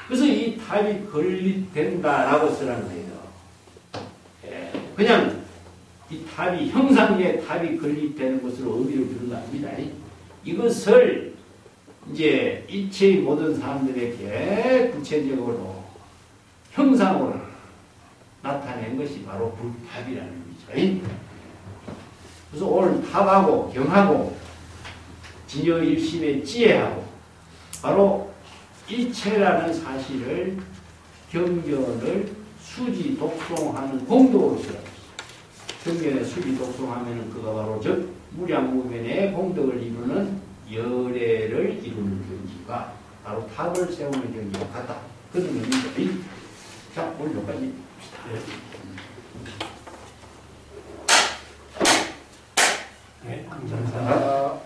그래서 이 탑이 건립된다라고 쓰라는 거예요. 그냥 이 탑이 형상의 탑이 건립되는 것으로 의미를 두는 겁니다. 이것을 이제 일체의 모든 사람들에게 구체적으로 형상으로 나타낸 것이 바로 불탑이라는 거죠. 그래서 오늘 탑하고 경하고 진여일심의 지혜하고 바로 일체라는 사실을 경전을 수지 독송하는 공덕으로 쓰라고 했어요. 경전에 수지 독송하면은 그가 바로 즉 무량무변의 공덕을 이루는 열애를 이루는 경지가 바로 탑을 세우는 경지와 같다. 그런 의미죠. 자, 오늘 여기까지 봅시다. 네, 감사합니다.